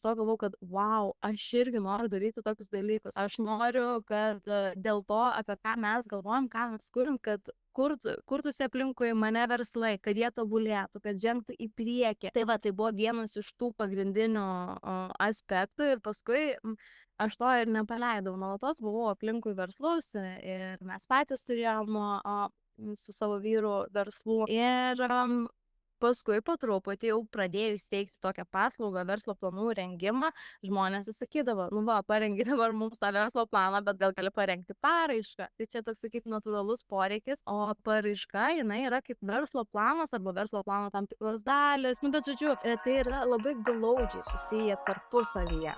to galvojau, kad wow, aš irgi noriu daryti tokius dalykus. Aš noriu, kad dėl to, apie ką mes galvojam, ką mes kurim, kad kurtųsi aplinkui mane verslai, kad jie tobulėtų, kad žengtų į priekį. Tai va, tai buvo vienas iš tų pagrindinių aspektų ir paskui aš to ir nepaleidau. Nuolatos buvau aplinkui verslus ir mes patys turėjom su savo vyru verslų. Ir paskui po truputį jau pradėjus teikti tokią paslaugą, verslo planų rengimą, žmonės sakydavo, nu va, parengi dabar mums tą verslo planą, bet gal gali parengti paraišką. Tai čia toks, kaip natūralus poreikis, o paraiška, jinai yra kaip verslo planas arba verslo plano tam tikros dalis. Nu, bet žodžiu, tai yra labai glaudžiai susiję tarpusavyje.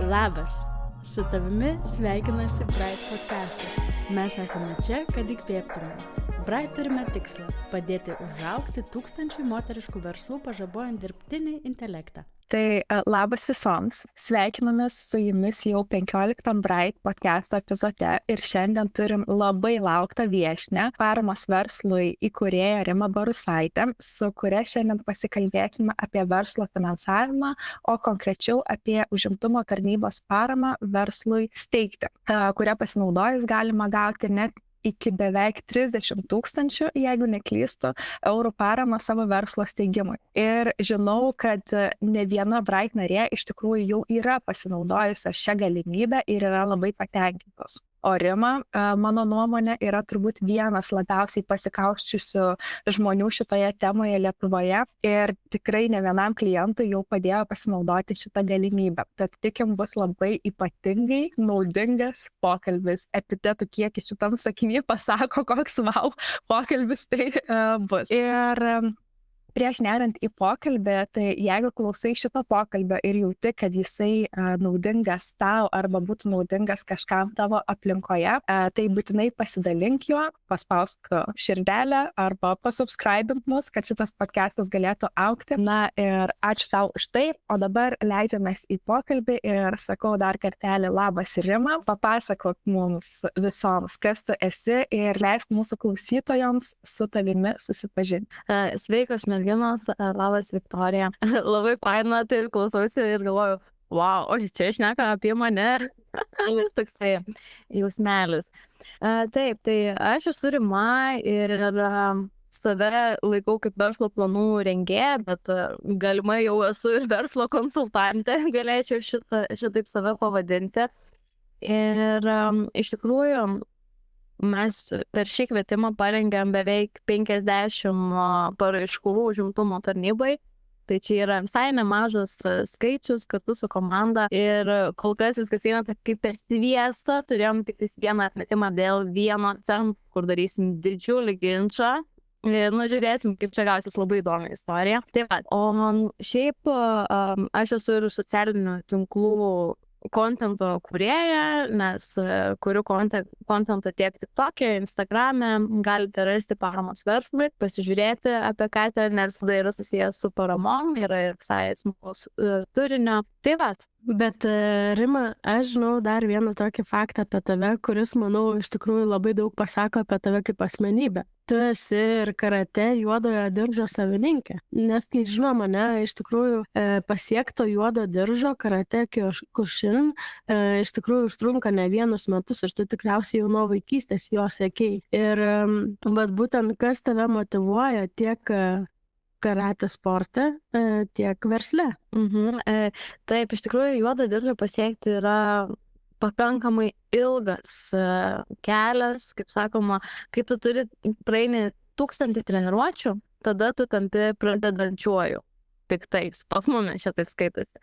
Labas, su tavimi sveikinasi Bright podcastas. Mes esame čia, kad įkvėptume. Bright turime tikslą – padėti užaugti 1000 moteriškų verslų pažabojant dirbtinį intelektą. Tai labas visoms, sveikinamės su jumis jau 15 Bright podcast'o epizode ir šiandien turim labai lauktą viešnią, Paramos verslui įkūrėją Rimą Barusaitę, su kuria šiandien pasikalbėsime apie verslo finansavimą, o konkrečiau apie užimtumo tarnybos paramą verslui steigti, kurią pasinaudojus galima gauti net iki beveik 30 000, jeigu neklystu, eurų paramą savo verslo steigimui. Ir žinau, kad ne viena Bright narė iš tikrųjų jau yra pasinaudojusi šią galimybę ir yra labai patenkintos. O Rima, mano nuomonė, yra turbūt vienas labiausiai pasikausčiusių žmonių šitoje temoje Lietuvoje ir tikrai ne vienam klientui jau padėjo pasinaudoti šitą galimybę. Tad tikim bus labai ypatingai naudingas pokalbis. Epitetų kiekis šitam sakiny pasako, koks wow pokalbis tai bus. Ir prieš neriant į pokalbį, tai jeigu klausai šito pokalbio ir jauti, kad jisai naudingas tau arba būtų naudingas kažkam tavo aplinkoje, tai būtinai pasidalink juo, paspausk širdelę arba pasubscribink mus, kad šitas podcastas galėtų augti. Na ir ačiū tau už tai, o dabar leidžiamės į pokalbį ir sakau dar kartelį labas Rima, papasakok mums visoms, kas tu esi ir leisk mūsų klausytojams su tavimi susipažinti. Sveikos merginos, labas Viktorija. Labai faina, tai klausausi ir galvoju, wow, o čia šneka apie mane. Toksai jausmelis. Taip, tai aš esu Rima ir save laikau kaip verslo planų rengėja, bet galimai jau esu ir verslo konsultantė, galėčiau šitaip save pavadinti. Ir iš tikrųjų, mes per šį kvietimą parengėm beveik 50 paraiškų užimtumo tarnybai. Tai čia yra visai nemažas skaičius kartu su komanda ir kol kas viskas eina kaip per sviestą. Turėjom tik vieną atmetimą dėl 1 cento, kur darysim didžiulį ginčą. Ir žiūrėsim, kaip čia gausis, labai įdomi istorija. Taip pat, o šiaip aš esu ir socialinių tinklų kontento kūrėja, nes kuriu kontentą tiek TikTok'e, Instagram'e, galite rasti Paramos verslui, pasižiūrėti apie ką ten, nes tai yra susijęs su paramom, yra ir visai smagaus turinio. Tai va. Bet Rima, aš žinau dar vieną tokį faktą apie tave, kuris, manau, iš tikrųjų labai daug pasako apie tave kaip asmenybę. Tu esi ir karate juodojo diržo savininkė. Nes, kai žinoma, mane iš tikrųjų pasiekto juodo diržo karate Kyokushin iš tikrųjų užtrunka ne vienus metus ir tu tikriausiai jau nuo vaikystės jo sekei. Ir būtent kas tave motyvuoja tiek karate sporte, tiek versle. Taip, iš tikrųjų juodą diržą pasiekti yra pakankamai ilgas kelias, kaip sakoma, kai tu praeini 1000 treniruočių, tada tu tampi pradedančiuoju. Piktais, pas mumis šitaip skaitosi.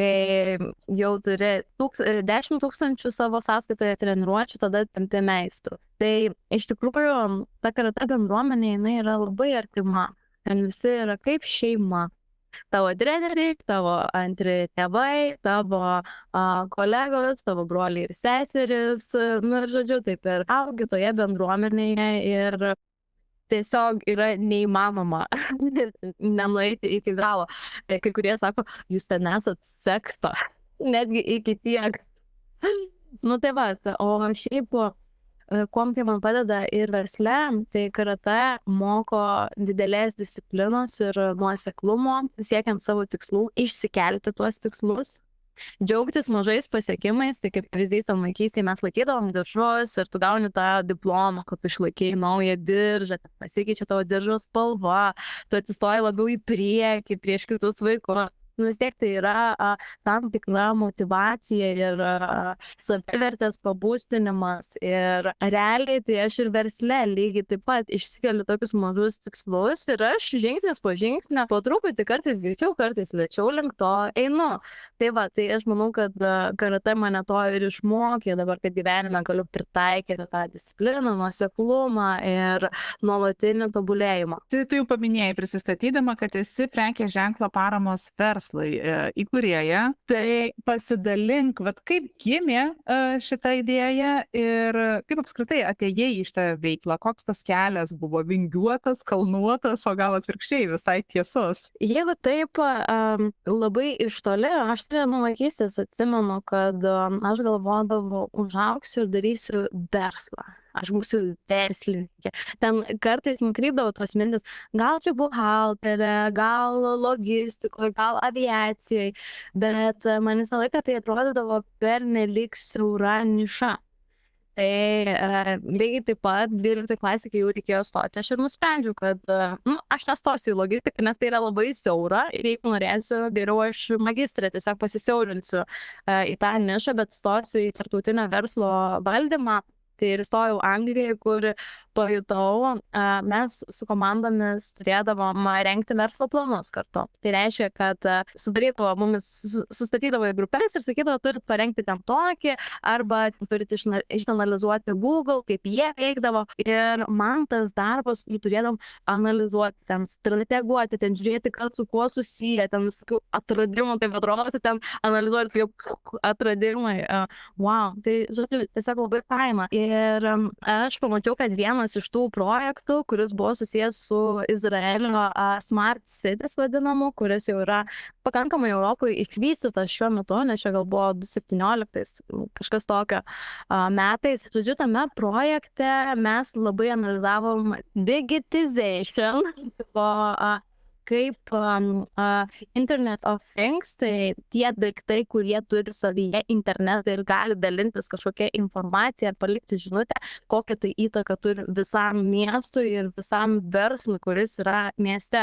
Kai jau turi 10 000 savo sąskaitoje treniruočių, tada tampi meistru. Tai iš tikrųjų ta karate bendruomenė, jinai yra labai artima. Ten visi yra kaip šeima. Tavo treneriai, tavo antri tėvai, tavo kolegos, tavo broliai ir seseris. Ir žodžiu, taip ir augi toje bendruomenėje ir tiesiog yra neįmanoma nenueiti iki galo. Kai kurie sako, jūs ten esat sekta, netgi iki tiek. Nu tai va, o šiaip, kuom tai man padeda ir versle, tai karatė moko didelės disciplinos ir nuoseklumo, siekiant savo tikslų, išsikelti tuos tikslus. Džiaugtis mažais pasiekimais, tai kaip pavyzdys, tam vaikystėje mes laikydavom diržus ir tu gauni tą diplomą, kad tu išlaikei naują diržą, pasikeičia tavo diržo spalva, tu atsistoji labiau į priekį prieš kitus vaikus. Nu, vis tiek tai yra tam tikra motivacija ir savivertės pabūstinimas. Ir realiai tai aš ir versle lygiai taip pat išsikeliu tokius mažus tikslus ir aš žingsnis po žingsnio, po truputį kartais greičiau, kartais lėčiau link to einu. Tai va, tai aš manau, kad karatė mane to ir išmokė dabar, kad gyvenime galiu pritaikyti tą discipliną, nuoseklumą ir nuolatinį tobulėjimą. Tai tu jau paminėjai prisistatydama, kad esi prekės ženklo paramos verslui įkūrėja. Tai pasidalink, kaip gimė šitą idėją ir kaip apskritai atėjai į šitą veiklą, koks tas kelias buvo, vingiuotas, kalnuotas, o gal atvirkščiai visai tiesus. Jeigu taip labai iš toli, aš tai nuo vaikystės atsimenu, kad aš galvodavau, užaugsiu ir darysiu verslą. Aš būsiu verslininkė. Ten kartais nukrypdavo tos mintis, gal čia buhalterė, gal logistikoje, gal aviacijoje, bet man visą laiką tai atrodydavo pernelyg siaura niša. Tai lygiai taip pat 12 klasė, kai jau reikėjo stoti, aš ir nusprendžiau, kad aš nestosiu į logistiką, nes tai yra labai siaura ir jeigu norėsiu, geriau aš magistrę tiesiog pasisiaurinsiu į tą nišą, bet stosiu į tarptautinio verslo valdymą. Tai ir stojau Anglijoje, kur pajutau, mes su komandomis turėdavom rengti verslo planus kartu. Tai reiškia, kad sustatydavo į grupės ir sakydavo, turit parengti ten tokį, arba turit išanalizuoti Google, kaip jie veikdavo. Ir man tas darbas, turėdavom analizuoti, ten strateguoti, ten žiūrėti, kas su kuo susiję, ten visokių atradimų, taip atrodo, ten analizuoti kaip atradimai. Wow, tai žodžiu, tiesiog labai faina. Ir aš pamačiau, kad vienas iš tų projektų, kuris buvo susijęs su Izraelio Smart Cities vadinamu, kuris jau yra pakankamai Europoje išvystytas šiuo metu, nes čia gal buvo 2017, kažkas tokio metais. Žodžiu, tame projekte mes labai analizavom digitization, kaip Internet of Things, tai tie daiktai, kurie turi savyje internetą ir gali dalintis kažkokią informaciją ar palikti žinutę, kokią tai įtaką turi visam miestui ir visam verslui, kuris yra mieste.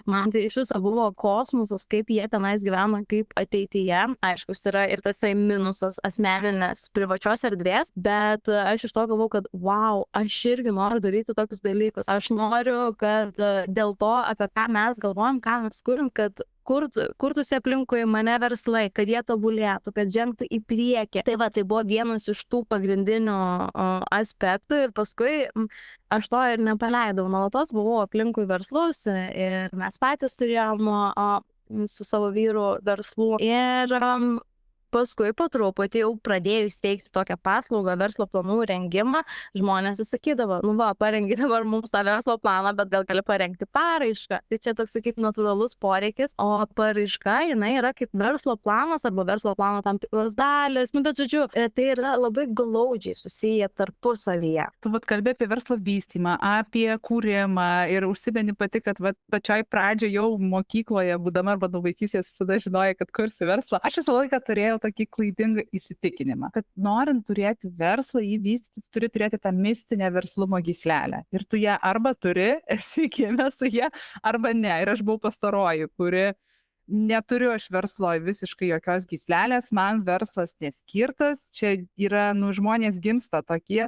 Man tai iš viso buvo kosmosas, kaip jie tenais gyvena, kaip ateityje. Aišku, yra ir tasai minusas asmeninės privačios erdvės, bet aš iš to galvau, kad wow, aš irgi noriu daryti tokius dalykus. Aš noriu, kad dėl to, apie ką mes galvojam, ką mes kuriam, kad kurtųsi aplinkui mane verslai, kad jie tobulėtų, kad žengtų į priekį. Tai va, tai buvo vienas iš tų pagrindinių aspektų ir paskui aš to ir nepaleidau. Nuolatos buvau aplinkui verslus ir mes patys turėjom su savo vyru verslų. Ir paskui po truputį jau pradėjus teikti tokią paslaugą, verslo planų rengimą, žmonės sakydavo, parengi dabar mums tą verslo planą, bet gal gali parengti paraišką. Tai čia toks kaip natūralus poreikis, o paraiška, jinai yra kaip verslo planas arba verslo plano tam tikros dalis. Bet žodžiu, tai yra labai glaudžiai susiję tarpusavyje. Tu kalbė apie verslo vystymą, apie kūrimą ir užsimeni pati, kad pačioj pradžioje jau mokykloje, būdama arba nuo vaikystės visada žinojai, kad kursi verslą. Aš visą laiką turėjau tokį klaidingą įsitikinimą, kad norint turėti verslą, jį vystyti, turi turėti tą mistinę verslumo gyslelę. Ir tu ją arba turi, esi gimęs su ją, arba ne. Ir aš buvau pastaroji, kuri neturiu aš verslo visiškai jokios gyslelės, man verslas neskirtas, čia yra, žmonės gimsta tokie.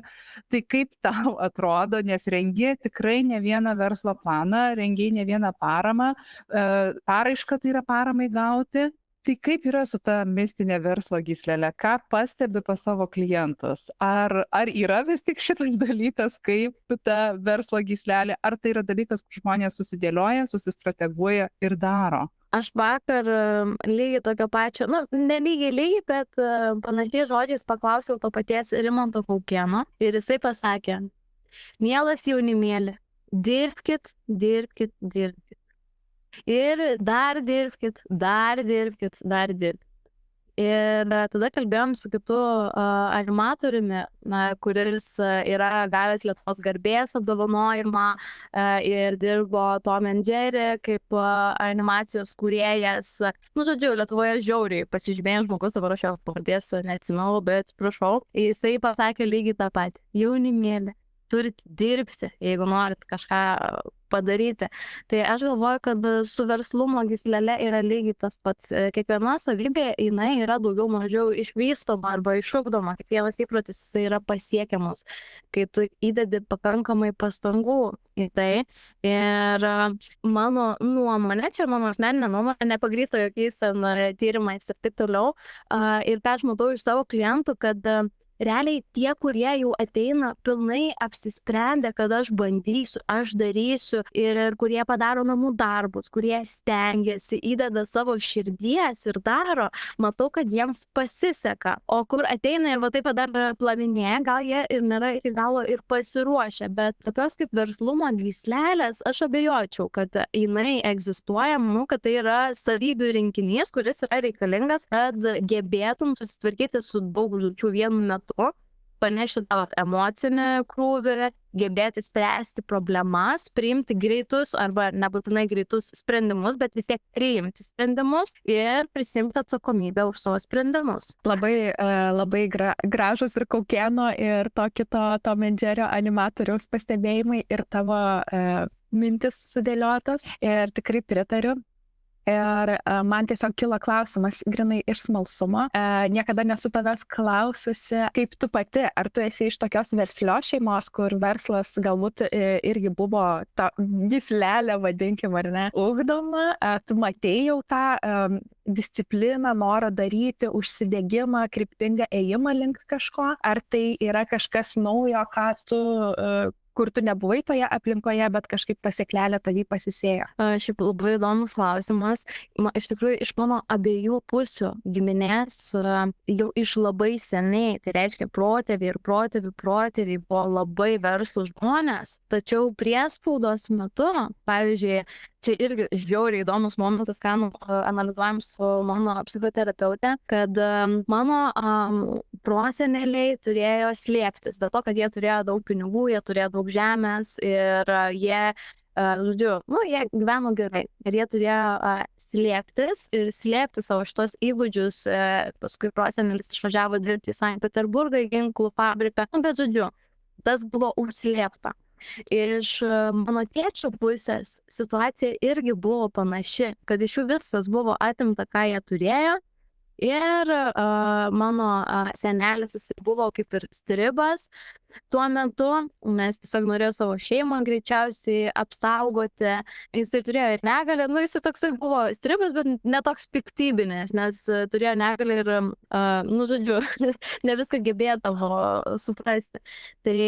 Tai kaip tau atrodo, nes rengi tikrai ne vieną verslo planą, rengi ne vieną paramą, paraišką tai yra paramai gauti. Tai kaip yra su ta mistinė verslo gyslelė? Ką pastebi pas savo klientus? Ar yra vis tik šitas dalykas, kaip ta verslo gyslelė? Ar tai yra dalykas, kur žmonės susidėlioja, susistrateguoja ir daro? Aš vakar lygiai tokio pačio, ne lygiai, bet panašiai žodžiais paklausiau to paties Rimanto Kaukėno ir jisai pasakė, mielas jaunimėli, dirbkit. Ir dar dirbkit. Ir tada kalbėjom su kitu animatoriumi, kuris yra gavęs Lietuvos garbės apdovanojimą ir dirbo Tom and Jerry kaip animacijos kūrėjas. Nu, žodžiu, Lietuvoje žiauriai pasižymėjęs žmogus, dabar aš jo pavardės neatsimenu, bet atsiprašau. Jisai pasakė lygiai tą patį. Jaunimėlį, turit dirbti, jeigu norit kažką padaryti. Tai aš galvoju, kad su verslumo gyslele yra lygiai tas pats. Kiekviena savybė, jinai yra daugiau mažiau išvystoma arba išugdoma. Kiekvienas įprotis jisai yra pasiekiamas, kai tu įdedi pakankamai pastangų į tai. Ir mano nuomonė, čia mano asmeninė nuomonė, nepagrįsta jokiais tyrimais ir taip toliau. Ir ką aš matau iš savo klientų, kad realiai tie, kurie jau ateina pilnai apsisprendę, kad aš bandysiu, aš darysiu ir kurie padaro namų darbus, kurie stengiasi, įdeda savo širdies ir daro, matau, kad jiems pasiseka. O kur ateina ir va taip dar plavinėje, gal jie ir nėra iki galo ir pasiruošę, bet tokios kaip verslumo gyslelės, aš abejočiau, kad jinai egzistuoja, manau, kad tai yra savybių rinkinys, kuris yra reikalingas, kad gebėtum susitvarkyti su daug užduočių vienu metu, panešti tavo emocinį krūvį, gebėti spręsti problemas, priimti greitus arba nebūtinai greitus sprendimus, bet vis tiek priimti sprendimus ir prisimti atsakomybę už savo sprendimus. Labai gražus ir Kaukėno ir to kito Tom and Jerry animatoriaus pastebėjimai ir tavo mintis sudėliotos ir tikrai pritariu. Ir man tiesiog kilo klausimas, grinai iš smalsumo. Niekada nesu tavęs klaususi, kaip tu pati, ar tu esi iš tokios verslios šeimos, kur verslas galbūt irgi buvo ta gyslelė, vadinkim, ar ne, ugdoma. Tu matėjau tą discipliną, norą daryti, užsidegimą, kryptingą ėjimą link kažko, ar tai yra kažkas naujo, ką tu kur tu nebuvai toje aplinkoje, bet kažkaip pasiklelė tavį pasisėjo? Šiaip labai įdomus klausimas. Iš tikrųjų, iš mano abiejų pusių giminės jau iš labai seniai, tai reiškia protėviai ir protėviai buvo labai verslūs žmonės, tačiau priespaudos metu, pavyzdžiui, čia irgi žiauriai įdomus momentas, ką analizuojam su mano psichoterapeute, kad mano proseneliai turėjo slėptis, dėl to, kad jie turėjo daug pinigų, jie turėjo daug žemės ir jie, žodžiu, jie gyveno gerai ir jie turėjo slėptis ir slėpti savo šitos įgūdžius. Paskui prosenelis išvažiavo dirbti į Sankt Peterburgą, į ginklų fabriką, bet žodžiu, tas buvo užslėpta. Iš mano tėčio pusės situacija irgi buvo panaši, kad iš jų viskas buvo atimta, ką jie turėjo. Ir mano senelis jis buvo kaip ir stribas tuo metu, nes tiesiog norėjo savo šeimą greičiausiai apsaugoti. Jisai turėjo ir negalią, jisai toksai buvo stribas, bet netoks piktybinis, nes turėjo negalią ir, žodžiu, ne viską gebėdavo suprasti. Tai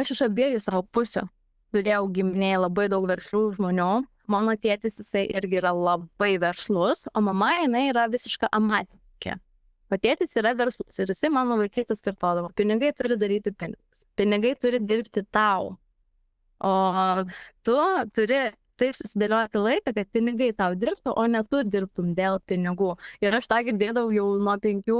aš iš abiejų savo pusių turėjau giminėje labai daug verslių žmonių. Mano tėtis jisai irgi yra labai verslus, o mama jinai yra visiška amatikė. O tėtis yra verslus ir jisai mano vaikystės kartodavo, pinigai turi daryti pinigus, pinigai turi dirbti tau, o tu turi taip susidėlioti laiką, kad pinigai tau dirbtų, o ne tu dirbtum dėl pinigų. Ir aš tą girdėdavau jau nuo 5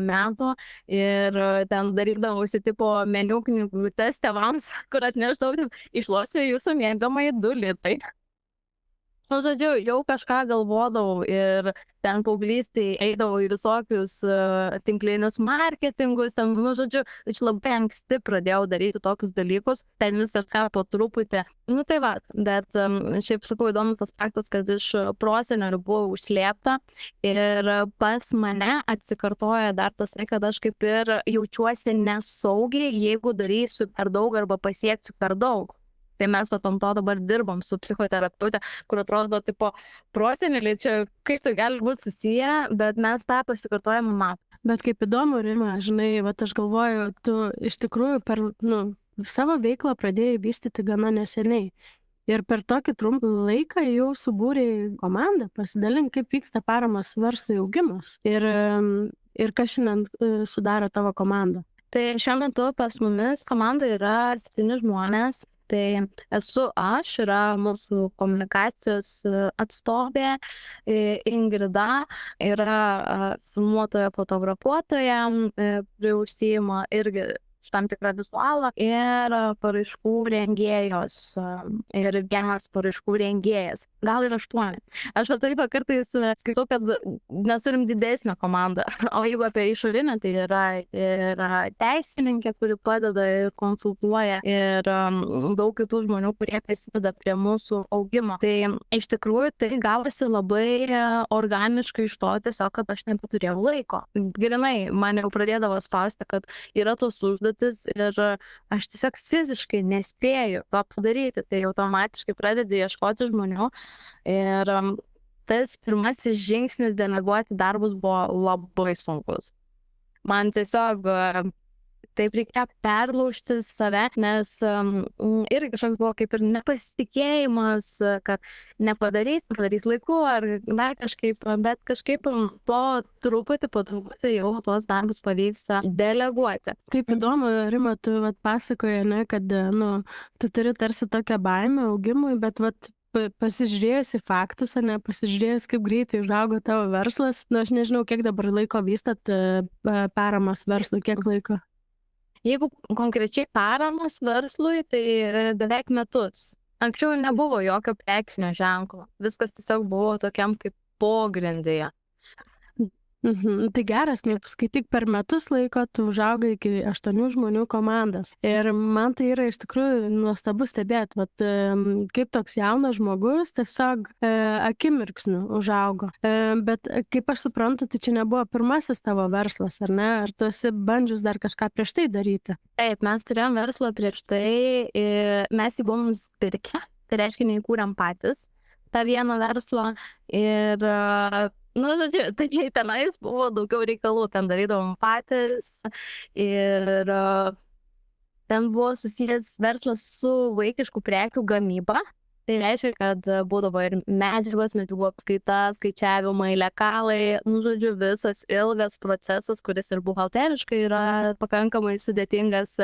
metų ir ten darydavausi tipo meniu knygutes tėvams, kur atnešdavau, išlosiu jūsų mėgamai 2 litai. Žodžiu, jau kažką galvodavau ir ten paauglystėje eidavau į visokius tinklinius marketingus, žodžiu, aš labai anksti pradėjau daryti tokius dalykus, ten viskas ką po truputį, tai va, bet šiaip sakau įdomus tas faktas, kad iš prosenelių buvo užslėpta ir pas mane atsikartoja dar tas, kad aš kaip ir jaučiuosi nesaugiai, jeigu darysiu per daug arba pasieksiu per daug. Tai mes ant to dabar dirbam su psichoterapeute, kur atrodo, tipo, proseneliai čia kaip tai gali būti susiję, bet mes tą pasikartojame matome. Bet kaip įdomu, Rima, žinai, aš galvoju, tu iš tikrųjų per savo veiklą pradėjai vystyti gana neseniai. Ir per tokį trumpą laiką jau subūrei komandą, pasidalink, kaip vyksta paramos verslui augimas ir kas šiandien sudaro tavo komandą. Tai šiuo metu pas mumis komandoje yra 7 žmonės. Tai esu aš, yra mūsų komunikacijos atstovė Ingrida, yra filmuotoja, fotografuotoja, kuri užsiima irgi tam tikrą vizualą ir paraiškų rengėjos ir vienas paraiškų rengėjas. Gal ir 8. Aš taip kartais skaitau, kad mes turim didesnę komandą. O jeigu apie išorinę, tai yra teisininkė, kuri padeda ir konsultuoja ir daug kitų žmonių, kurie prisideda prie mūsų augimo. Tai iš tikrųjų tai gavosi labai organiškai iš to tiesiog, kad aš nebeturėjau laiko. Grinai, man jau pradėdavo spausti, kad yra tos užduotis ir aš tiesiog fiziškai nespėju to padaryti, tai automatiškai pradedi ieškoti žmonių ir tas pirmasis žingsnis deleguoti darbus buvo labai sunkus. Man tiesiog taip reikėjo perlaužti save, nes irgi kažkoks buvo kaip ir nepasitikėjimas, kad padarys laiku ar dar kažkaip, bet kažkaip po truputį jau tuos darbus pavyksta deleguoti. Kaip įdomu, Rima, tu pasakoji, ne, kad tu turi tarsi tokią baimę augimui, bet pasižiūrėjus į faktus, ar ne, pasižiūrėjus, kaip greitai užaugo tavo verslas, aš nežinau, kiek dabar laiko vystat paramos verslui, kiek laiko? Jeigu konkrečiai paramos verslui, tai beveik metus. Anksčiau nebuvo jokio prekinio ženklo. Viskas tiesiog buvo tokiam kaip pogrindyje. Tai geras, skaityk, per metus laiko tu užaugai iki 8 žmonių komandas. Ir man tai yra iš tikrųjų nuostabu stebėti, kaip toks jaunas žmogus tiesiog akimirksniu užaugo. Bet kaip aš suprantu, tai čia nebuvo pirmasis tavo verslas, ar ne? Ar tu esi bandžius dar kažką prieš tai daryti? Taip, mes turėjom verslą prieš tai, mes jį buvom nusipirkę, tai reiškia, neįkūrėm patys tą vieną verslą ir tai tenais buvo daugiau reikalų, ten darydavom patys ir ten buvo susijęs verslas su vaikiškų prekių gamyba. Tai reiškia, kad būdavo ir medžiagos, medžiagų apskaita, skaičiavimai, lekalai, visas ilgas procesas, kuris ir buhalteriškai yra pakankamai sudėtingas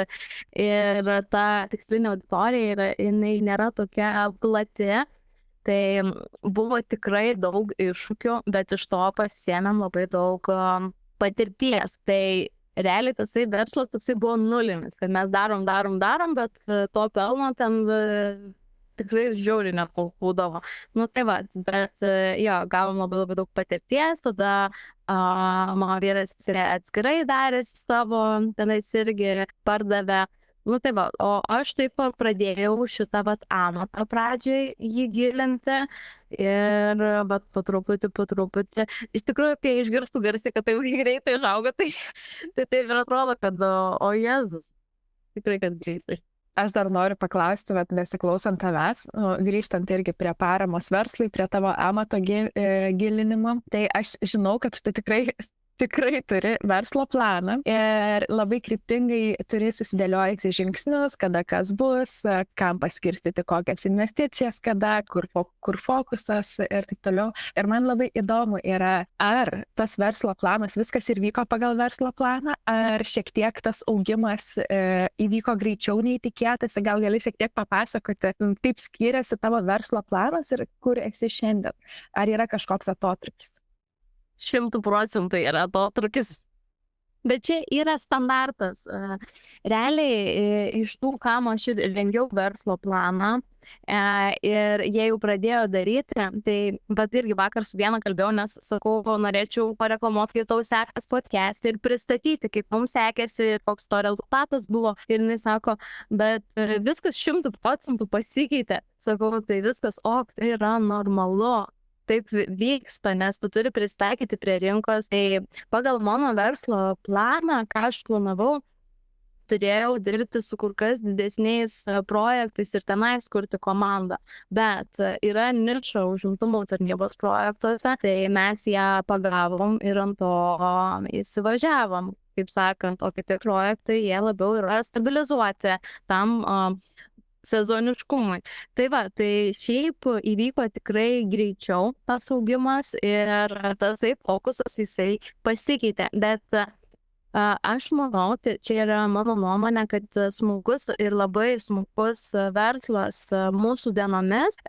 ir ta tikslinė auditorija jinai nėra tokia plati. Tai buvo tikrai daug iššūkių, bet iš to pasisėmėm labai daug patirties. Tai realiai tasai verslas toksai buvo nulinis, kad mes darom, bet to pelno ten tikrai žiauriai nepūdavo. Tai bet jo, gavom labai daug patirties, tada mano vyras atskirai darėsi savo, tenais irgi pardavė. O aš taip pradėjau šitą amatą pradžiai jį gilinti ir po truputį. Iš tikrųjų, kai išgirstu garsiai, kad tai greitai užauga, tai taip ir atrodo, kad o Jėzus, tikrai, kad greitai. Aš dar noriu paklausti, besiklausant tavęs, grįžtant irgi prie paramos verslui, prie tavo amato gilinimo, tai aš žinau, kad tu tikrai turi verslo planą ir labai kryptingai turi susidėliojusi žingsnius, kada kas bus, kam paskirstyti kokias investicijas, kada, kur fokusas ir taip toliau. Ir man labai įdomu yra, ar tas verslo planas, viskas ir vyko pagal verslo planą, ar šiek tiek tas augimas įvyko greičiau nei tikėtasi, gal gali šiek tiek papasakoti, kaip skiriasi tavo verslo planas ir kur esi šiandien. Ar yra kažkoks atotrūkis? 100% yra atotrūkis. Bet čia yra standartas. Realiai iš tų, kam aš rengiau verslo planą ir jie jau pradėjo daryti, tai irgi vakar su viena kalbėjau, nes sakau, norėčiau pareklamuoti, kaip tau sekas podcast ir pristatyti, kaip mums sekėsi, koks to rezultatas buvo. Ir jis sako, bet viskas 100% pasikeitė. Sakau, tai viskas, tai yra normalu. Taip vyksta, nes tu turi pristaikyti prie rinkos. Tai pagal mano verslo planą, ką aš planavau, turėjau dirbti su kur kas didesniais projektais ir tenais kurti komandą. Bet yra niša užimtumo tarnybos projektuose, tai mes ją pagavom ir ant to įsivažiavom. Kaip sakant, o kiti projektai, jie labiau yra stabilizuoti tam sezoniškumui. Tai šiaip įvyko tikrai greičiau tas augimas ir tasai fokusas jisai pasikeitė, bet Aš manau, čia yra mano nuomonė, kad smulkus ir labai smulkus verslas mūsų dienomis,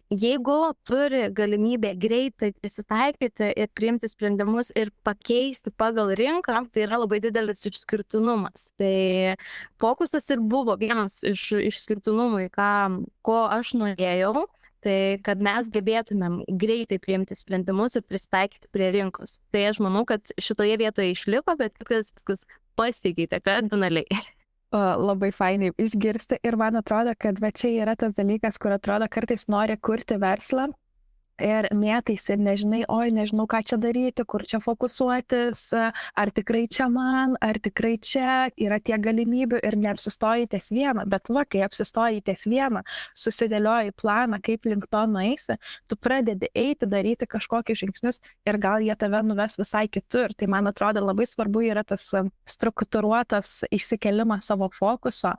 jeigu turi galimybę greitai prisitaikyti ir priimti sprendimus ir pakeisti pagal rinką, tai yra labai didelis išskirtinumas. Tai fokusas ir buvo vienas iš išskirtinumų, ko aš norėjau. Tai kad mes gebėtumėm greitai priimti sprendimus ir prisitaikyti prie rinkos. Tai aš manau, kad šitoje vietoje išliko, bet viskas pasikeitė kardinaliai. Labai fainai išgirsti ir man atrodo, kad va čia yra tas dalykas, kur atrodo kartais nori kurti verslą. Ir mėtaisi ir nežinau, ką čia daryti, kur čia fokusuotis, ar tikrai čia man, ar tikrai čia yra tie galimybių ir neapsistoji ties vieną. Bet kai apsistoji ties vieną, susidėlioji planą, kaip link to nueisi, tu pradedi eiti, daryti kažkokius žingsnius ir gal jie tave nuves visai kitur. Tai man atrodo labai svarbu yra tas struktūruotas išsikelimas savo fokuso,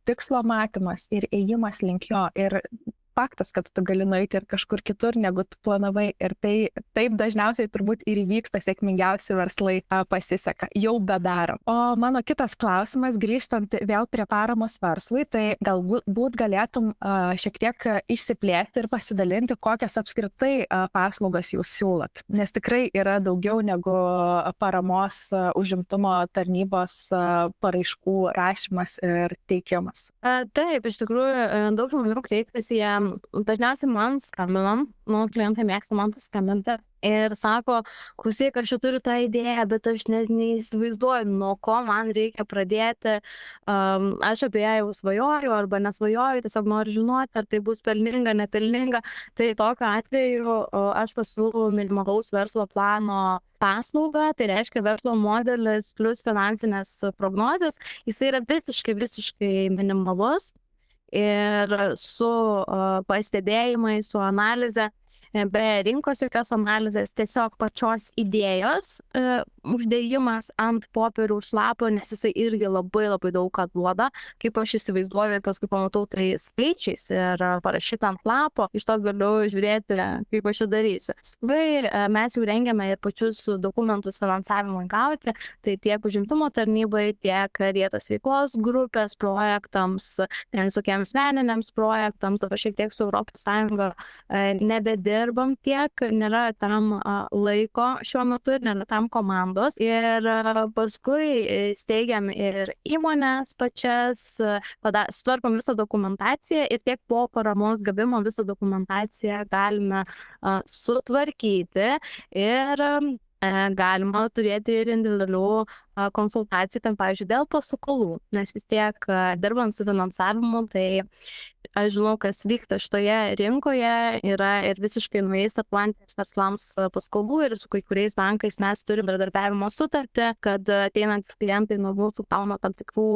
tikslo matymas ir ėjimas link jo. Ir faktas, kad tu gali nueiti ir kažkur kitur, negu tu planavai. Ir taip dažniausiai turbūt ir įvyksta sėkmingiausi verslai pasiseka, jau bedarom. O mano kitas klausimas, grįžtant vėl prie paramos verslui, tai galbūt galėtum šiek tiek išsiplėsti ir pasidalinti, kokias apskritai paslaugas jūs siūlot. Nes tikrai yra daugiau negu paramos užimtumo tarnybos paraiškų rašymas ir teikimas. Taip, iš tikrųjų, daug žmonių kreipiasi jie. Dažniausiai man skambinam, klientai mėgsta man paskambinti ir sako, klausyk, aš čia turiu tą idėją, bet aš net neįsivaizduoju, nuo ko man reikia pradėti. Aš apie ją jau svajoju arba nesvajoju, tiesiog noriu žinoti, ar tai bus pelninga, nepelninga. Tai tokiu atveju aš pasiūlau minimalaus verslo plano paslaugą, tai reiškia verslo modelis plus finansinės prognozės. Jis yra visiškai minimalus. Ir su pastebėjimais, su analize, be rinkos jokios analizės, tiesiog pačios idėjos uždėjimas ant popieriaus lapo, nes jisai irgi labai daug ką duoda, kaip aš įsivaizduoju ir paskui pamatau tai skaičiais ir parašytą ant lapo, iš to galiu žiūrėti, kaip aš čia darysiu. Mes jau rengiame ir pačius dokumentus finansavimui gauti, tai tiek užimtumo tarnybai, tiek vietos veiklos grupės projektams, visokiems meniniams projektams, dabar šiek tiek su Europos Sąjunga nebedirbam tiek, nėra tam laiko šiuo metu ir nėra tam komandos. Ir paskui steigiam ir įmonės pačias, sutvarkom visą dokumentaciją ir tiek po paramos gavimo visą dokumentaciją galime sutvarkyti ir galima turėti ir individualių konsultacijų, ten, pavyzdžiui, dėl paskolų, nes vis tiek dirbant su finansavimu, tai aš žinau, kas vyksta šitoje rinkoje, yra ir visiškai naujai startuojantiems verslams paskolų ir su kai kuriais bankais mes turime bendradarbiavimo sutartį, kad ateinantys klientai nuo mūsų gauna tam tikrų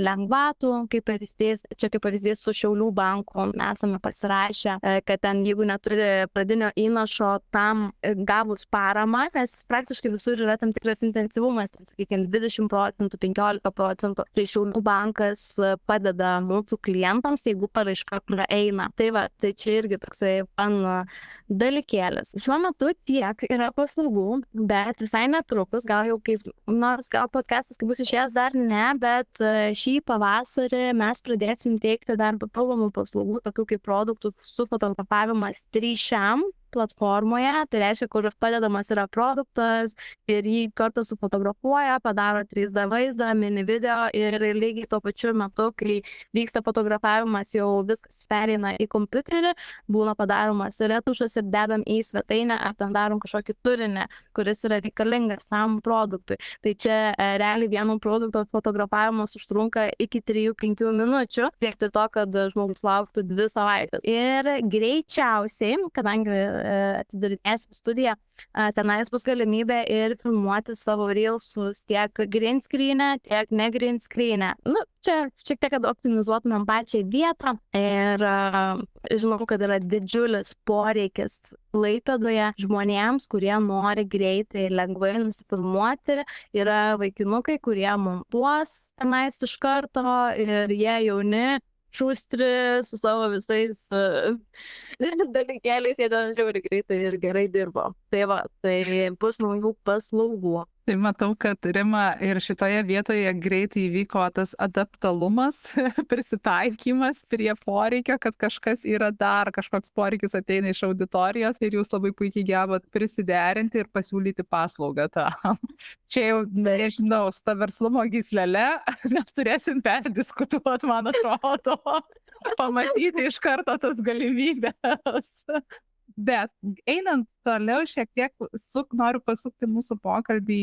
lengvatų, kaip pavyzdys su Šiaulių banku esame pasirašę, kad ten jeigu neturi pradinio įnašo tam gavus paramą, nes praktiškai visur yra tam tikras intensyvumas, 20 procentų, 15 procentų. Tai Šiaulių bankas padeda mūsų klientams, jeigu paraiška eina. Tai čia irgi toksai dalykėlis. Šiuo metu tiek yra paslaugų, bet visai netrukus, gal podcastas bus išėjęs dar ne, bet šį pavasarį mes pradėsim teikti dar papildomų paslaugų, tokių kaip produktų su fotografavimas 3 platformoje, tai reiškia, kur padedamas yra produktas ir jį kartu sufotografuoja, padaro 3D vaizdą, mini video ir lygiai tuo pačiu metu, kai vyksta fotografavimas, jau viskas pereina į kompiuterį, būna padaromas retušas ir dedam į svetainę, ar ten darom kažkokį turinį, kuris yra reikalingas tam produktui. Tai čia realiai vieno produkto fotografavimas užtrunka iki 3-5 minučių, vietoj to, kad žmogus lauktų 2 savaitės. Ir greičiausiai, kadangi atidarinėsim studiją, tenais bus galimybė ir filmuoti savo reelsus tiek green screen'e, tiek ne green screen'e. Čia šiek tiek, kad optimizuotumėm pačią vietą ir žinau, kad yra didžiulis poreikis Klaipėdoje žmonėms, kurie nori greitai ir lengvai nusifilmuoti. Yra vaikinukai, kurie montuos tenais iš karto ir jie jauni, šustri su savo visais dalykėliais, jie ten žiauriai greitai ir gerai dirbo. Tai bus naujų paslaugų. Tai matau, kad Rima ir šitoje vietoje greitai įvyko tas adaptalumas, prisitaikymas prie poreikio, kad kažkas yra dar, kažkoks poreikis ateina iš auditorijos ir jūs labai puikiai gebate prisiderinti ir pasiūlyti paslaugą tam. Čia jau, nežinau, su ta verslumo gyslele mes turėsim perdiskutuoti, man atrodo, pamatyti iš karto tas galimybės. Bet einant toliau šiek tiek noriu pasukti mūsų pokalbį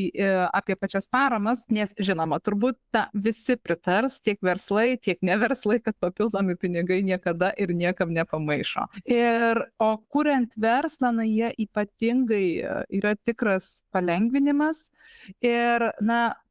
apie pačias paramas, nes žinoma, turbūt visi pritars, tiek verslai, tiek neverslai, kad papildomi pinigai niekada ir niekam nepamaišo. O kuriant verslą, jie ypatingai yra tikras palengvinimas ir,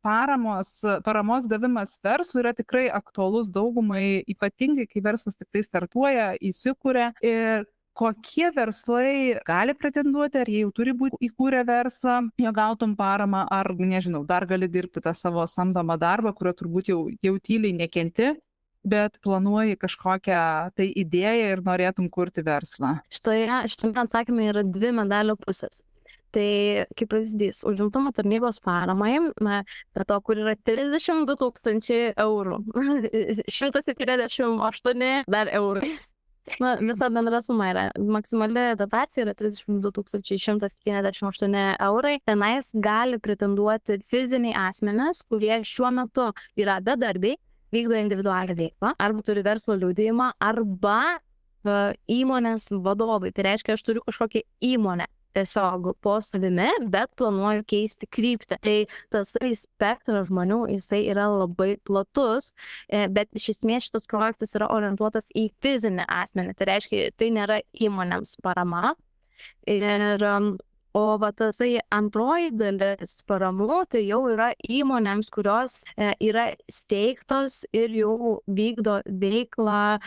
paramos gavimas verslui yra tikrai aktualus daugumai, ypatingai kai verslas tik tai startuoja, įsikuria. Ir kokie verslai gali pretenduoti, ar jie jau turi būti įkūrę verslą, jo gautum paramą, ar, nežinau, dar gali dirbti tą savo samdomą darbą, kurio turbūt jau tyliai nekenti, bet planuoji kažkokią tai idėją ir norėtum kurti verslą? Šitame atsakymė yra dvi medalio pusės. Tai kaip pavyzdys, užimtumo tarnybos paramai, to, kur yra 32 000 eurų, 178 dar eurai. Visa bendra suma yra, maksimali dotacija yra 32 178 eurai. Tenais gali pretenduoti fiziniai asmenys, kurie šiuo metu yra bedarbiai, vykdo individualią veiklą, arba turi verslo liudijimą, arba įmonės vadovai. Tai reiškia, aš turiu kažkokią įmonę tiesiog po savimi, bet planuoju keisti kryptį. Tai tas spektras žmonių, jisai yra labai platus, bet iš esmės šitas projektas yra orientuotas į fizinį asmenį. Tai reiškia, tai nėra įmonėms parama. O tasai antroji dalis paramų, tai jau yra įmonėms, kurios yra steigtos ir jau vykdo veiklą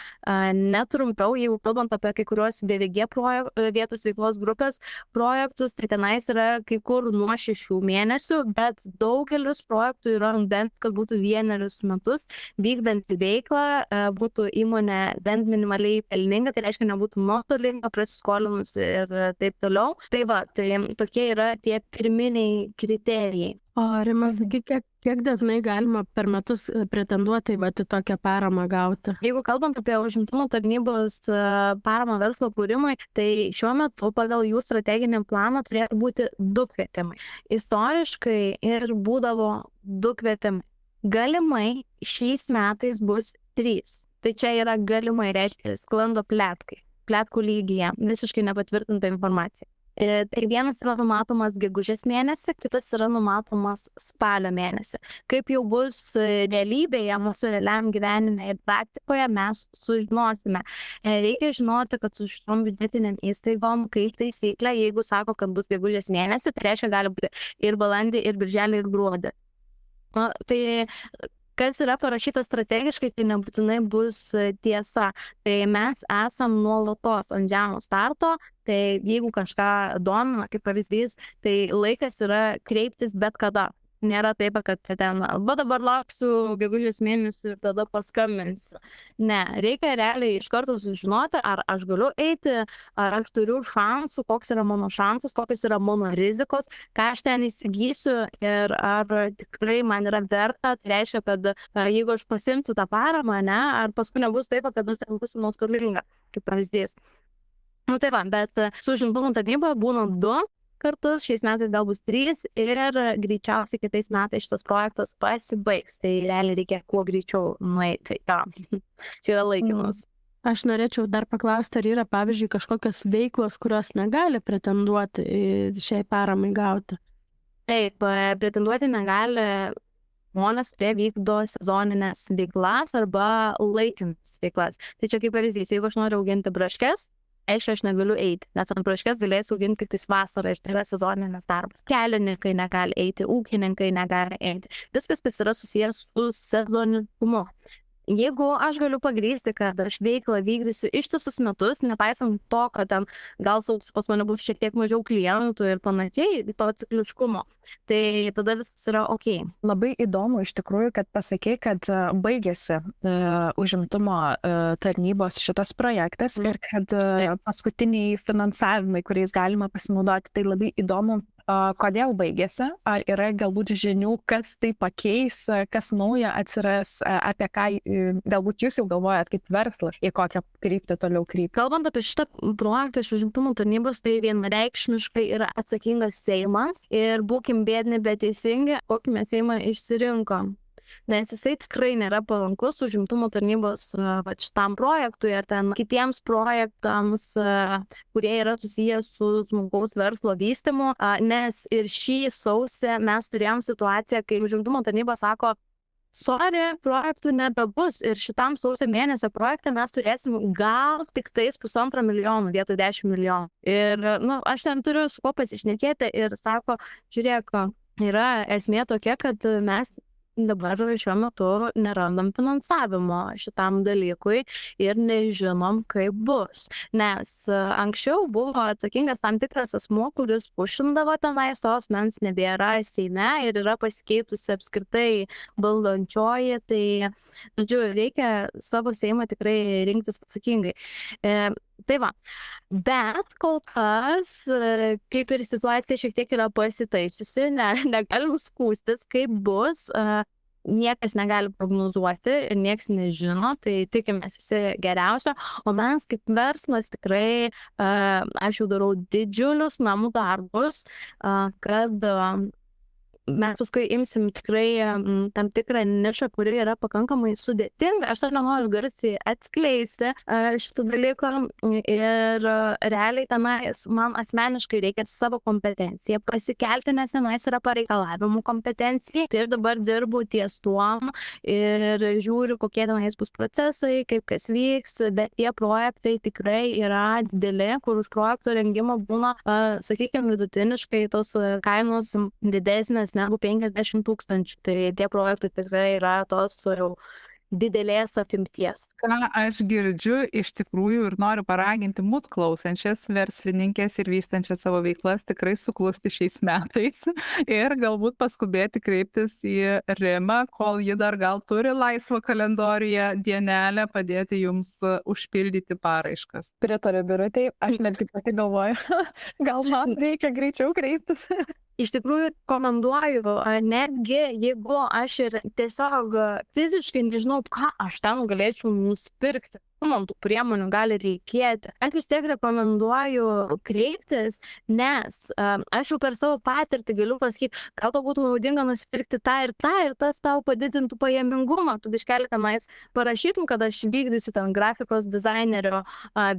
netrumpiau, jeigu kalbant apie kai kuriuos BVG vietos veiklos grupės projektus, tai tenais yra kai kur nuo 6 mėnesių, bet daugelis projektų yra bent, kad būtų 1 metus vykdanti veiklą, būtų įmonė bent minimaliai pelninga, tai reiškia nebūtų nuotolinga, prasiskolinusi ir taip toliau. Tai va, tai tokie yra tie pirminiai kriterijai. O Rima, sakyk, kiek dažnai galima per metus pretenduoti į tokią paramą gauti? Jeigu kalbant apie užimtumo tarnybos paramą verslo kūrimui, tai šiuo metu pagal jų strateginį planą turėtų būti 2 kvietimai. Istoriškai ir būdavo 2 kvietimai. Galimai šiais metais bus 3. Tai čia yra galimai, reiškia, sklando pletkų lygyje, visiškai nepatvirtinta informacija. Tai vienas yra numatomas gegužės mėnesį, kitas yra numatomas spalio mėnesį. Kaip jau bus realybėje, mūsų realiam gyvenime ir praktikoje, mes sužinosime. Reikia žinoti, kad su šitom biudžetiniam įstaigom, kaip taisyklė, jeigu sako, kad bus gegužės mėnesį, tai reiškia gali būti ir balandį, ir birželį, ir gruodį. Tai kas yra parašyta strategiškai, tai nebūtinai bus tiesa. Tai mes esam nuolatos ant žemo starto, tai jeigu kažką domina, kaip pavyzdys, tai laikas yra kreiptis bet kada. Nėra taip, kad ten, dabar lauksiu gegužės mėnesį ir tada paskambinsiu. Ne, reikia realiai iš karto sužinoti, ar aš galiu eiti, ar aš turiu šansų, koks yra mano šansas, kokios yra mano rizikos, ką aš ten įsigysiu ir ar tikrai man yra verta. Tai reiškia, kad jeigu aš pasimsiu tą paramą, ar paskui nebus taip, kad aš ten būsiu nuostolinga, kaip pavyzdys. Tai va, bet su užimtumo tarnyba būna 2 kartus, šiais metais gal bus 3 ir greičiausiai kitais metais šitas projektas pasibaigs. Tai realiai reikia kuo greičiau nueiti. Čia yra laikinas. Aš norėčiau dar paklausti, ar yra, pavyzdžiui, kažkokios veiklos, kurios negali pretenduoti šiai paramai gauti? Taip, pretenduoti negali žmonės, kurie vykdo sezoninės veiklas arba laikinas veiklas. Tai čia kaip pavyzdys, jeigu aš noriu auginti braškes, aš negaliu eiti, nes ant braškės galėsiu auginti tik vasarą ir tai yra sezoninis darbas. Kelininkai negali eiti, ūkininkai negali eiti. Viskas, kas yra susijęs su sezoniškumu. Jeigu aš galiu pagrįsti, kad aš veiklą vykdysiu ištisus metus, nepaisant to, kad ten gal pas mane bus šiek tiek mažiau klientų ir panašiai, to cikliškumo, tai tada viskas yra ok. Labai įdomu iš tikrųjų, kad pasakei, kad baigėsi užimtumo tarnybos šitas projektas ir kad paskutiniai finansavimai, kuriais galima pasinaudoti, tai labai įdomu kodėl baigėsi, ar yra galbūt žinių, kas tai pakeis, kas nauja atsiras, apie ką galbūt jūs jau galvojat kaip verslas, į kokią kryptį toliau krypti. Kalbant apie šitą projektą iš užimtumo tarnybos, tai vienareikšmiškai yra atsakingas Seimas ir būkim biedni, bet teisingi, kokį mes Seimą išsirinkom. Nes jisai tikrai nėra palankus užimtumo tarnybos šitam projektui ar ten kitiems projektams, kurie yra susijęs su smulkaus verslo vystymu, nes ir šį sausį mes turėjom situaciją, kai užimtumo tarnyba sako, sorry, projektų nebebus ir šitam sausio mėnesio projekte mes turėsim gal tik tais 1,5 milijono vietoj 10 milijonų. Ir aš ten turiu su kuo pasišnekėti ir sako, žiūrėk, yra esmė tokia, kad mes dabar šiuo metu nerandam finansavimo šitam dalykui ir nežinom, kaip bus. Nes anksčiau buvo atsakingas tam tikras asmuo, kuris pušindavo tenais, tos mens nebėra Seime ir yra pasikeitusi apskritai valdančioji, tai, žodžiu, reikia savo Seimą tikrai rinktis atsakingai. Tai va, bet kol kas, kaip ir situacija šiek tiek yra pasitaisiusi, negalim skūstis, kaip bus, niekas negali prognozuoti ir niekas nežino, tai tikimės visi geriausio, o mes kaip verslas tikrai, aš jau darau didžiulius namų darbus, kad mes paskui imsim tikrai tam tikrą nišą, kuri yra pakankamai sudėtinga. Aš dar nenoriu garsiai atskleisti šitą dalyką ir realiai tenais man asmeniškai reikia savo kompetenciją pasikelti, nes tenais yra pareikalavimų kompetencijai. Tai aš dabar dirbu ties tuom ir žiūriu, kokie tenais bus procesai, kaip kas vyks, bet tie projektai tikrai yra dideli, kur už projekto rengimą būna, sakykime, vidutiniškai tos kainos didesnės negu 50 000. Tai tie projektai tikrai yra tos jau didelės apimties. Ką aš girdžiu iš tikrųjų ir noriu paraginti mus klausančias verslininkės ir vystančias savo veiklas tikrai suklusti šiais metais ir galbūt paskubėti kreiptis į Rimą, kol ji dar gal turi laisvą kalendoriuje dienelę padėti jums užpildyti paraiškas. Pritariu, Birutei, aš netgi pati galvoju, gal man reikia greičiau kreiptis. Iš tikrųjų, rekomenduoju, netgi jeigu aš ir tiesiog fiziškai nežinau, ką aš ten galėčiau nusipirkti, man tų priemonių gali reikėti. Aš vis tiek rekomenduoju kreiptis, nes aš jau per savo patirtį galiu pasakyti, gal to būtų naudinga nusipirkti tą ir tas tau padidintų pajamingumą. Tu biškelį tenais parašytum, kad aš vykdysiu ten grafikos dizainerio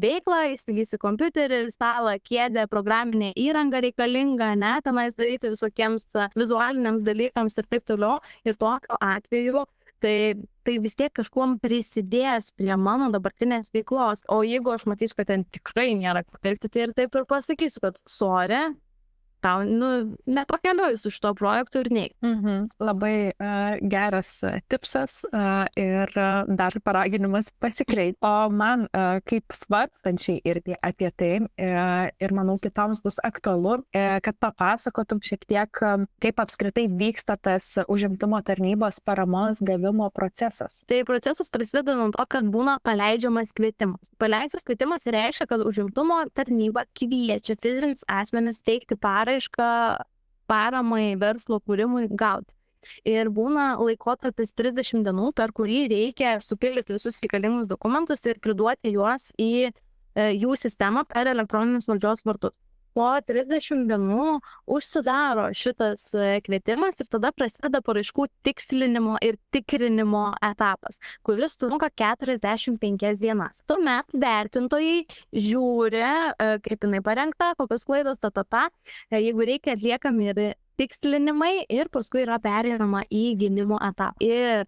veiklą, įsigysi kompiuterį, stalą, kėdę, programinę įrangą reikalingą, ne, tenais daryti visokiems vizualiniams dalykams ir taip toliau. Ir tokiu atveju tai vis tiek kažkuom prisidės prie mano dabartinės veiklos. O jeigu aš matysiu, kad ten tikrai nėra ką pirkti, tai ir taip ir pasakysiu, kad sorry, tau nepakeliuoju su šito projektu ir neik. Labai geras tipsas ir dar paraginimas pasikreipti. O man kaip svarstančiai irgi apie tai ir manau kitoms bus aktualu, kad papasakotum šiek tiek, kaip apskritai vyksta tas užimtumo tarnybos paramos gavimo procesas. Tai procesas prasideda nuo to, kad būna paleidžiamas kvietimas. Paleistas kvietimas reiškia, kad užimtumo tarnyba kviečia fizinius asmenis teikti paraišką paramai verslo kūrimui gauti. Ir būna laikotarpis 30 dienų, per kurį reikia supildyti visus reikalingus dokumentus ir priduoti juos į jų sistemą per elektroninius valdžios vartus. Po 30 dienų užsidaro šitas kvietimas ir tada prasideda paraiškų tikslinimo ir tikrinimo etapas, kuris trunka 45 dienas. Tuomet vertintojai žiūri, kaip jinai parengta, kokios klaidos, jeigu reikia atliekami ir tikslinimai ir paskui yra pereinama į gynimo etapą. Ir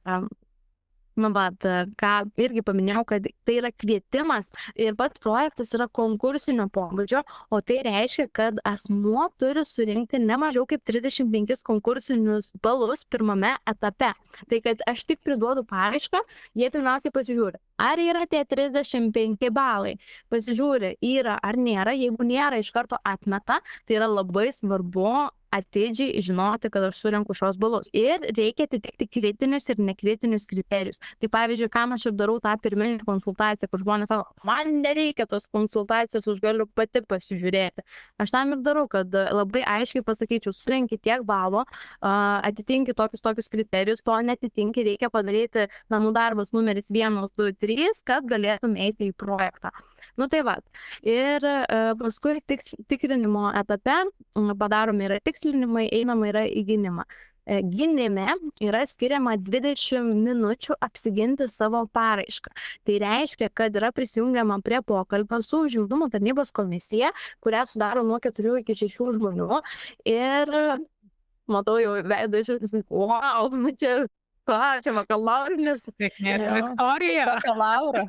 ką irgi paminėjau, kad tai yra kvietimas ir pats projektas yra konkursinio pobūdžio, o tai reiškia, kad asmuo turi surinkti ne mažiau kaip 35 konkursinius balus pirmame etape. Tai kad aš tik priduodu paraišką, jie pirmiausiai pasižiūri, ar yra tie 35 balai. Pasižiūri, yra ar nėra, jeigu nėra, iš karto atmeta, tai yra labai svarbu atidžiai žinoti, kad aš surenku šios balus. Ir reikia atitikti kritinius ir nekritinius kriterijus. Tai pavyzdžiui, ką aš ir darau tą pirminį konsultaciją, kur žmonės sako, man nereikia tos konsultacijos, aš galiu pati pasižiūrėti. Aš tam ir darau, kad labai aiškiai pasakyčiau, surenki tiek balų, atitinki tokius kriterijus, to netitinki, reikia padaryti namų darbas numeris 1, 2, 3, kad galėtum eiti į projektą. Nu tai va. Ir paskui tikrinimo etape padaromi yra tikslinimai, einama yra į gynimą. Gynime yra skiriama 20 minučių apsiginti savo paraišką. Tai reiškia, kad yra prisijungiama prie pokalbio su užimtumo tarnybos komisija, kurią sudaro nuo 4 iki 6 žmonių. Ir matau jau veidą iš wow, čia bakalaurinis. Sėkmės, Viktorija. Bakalaura.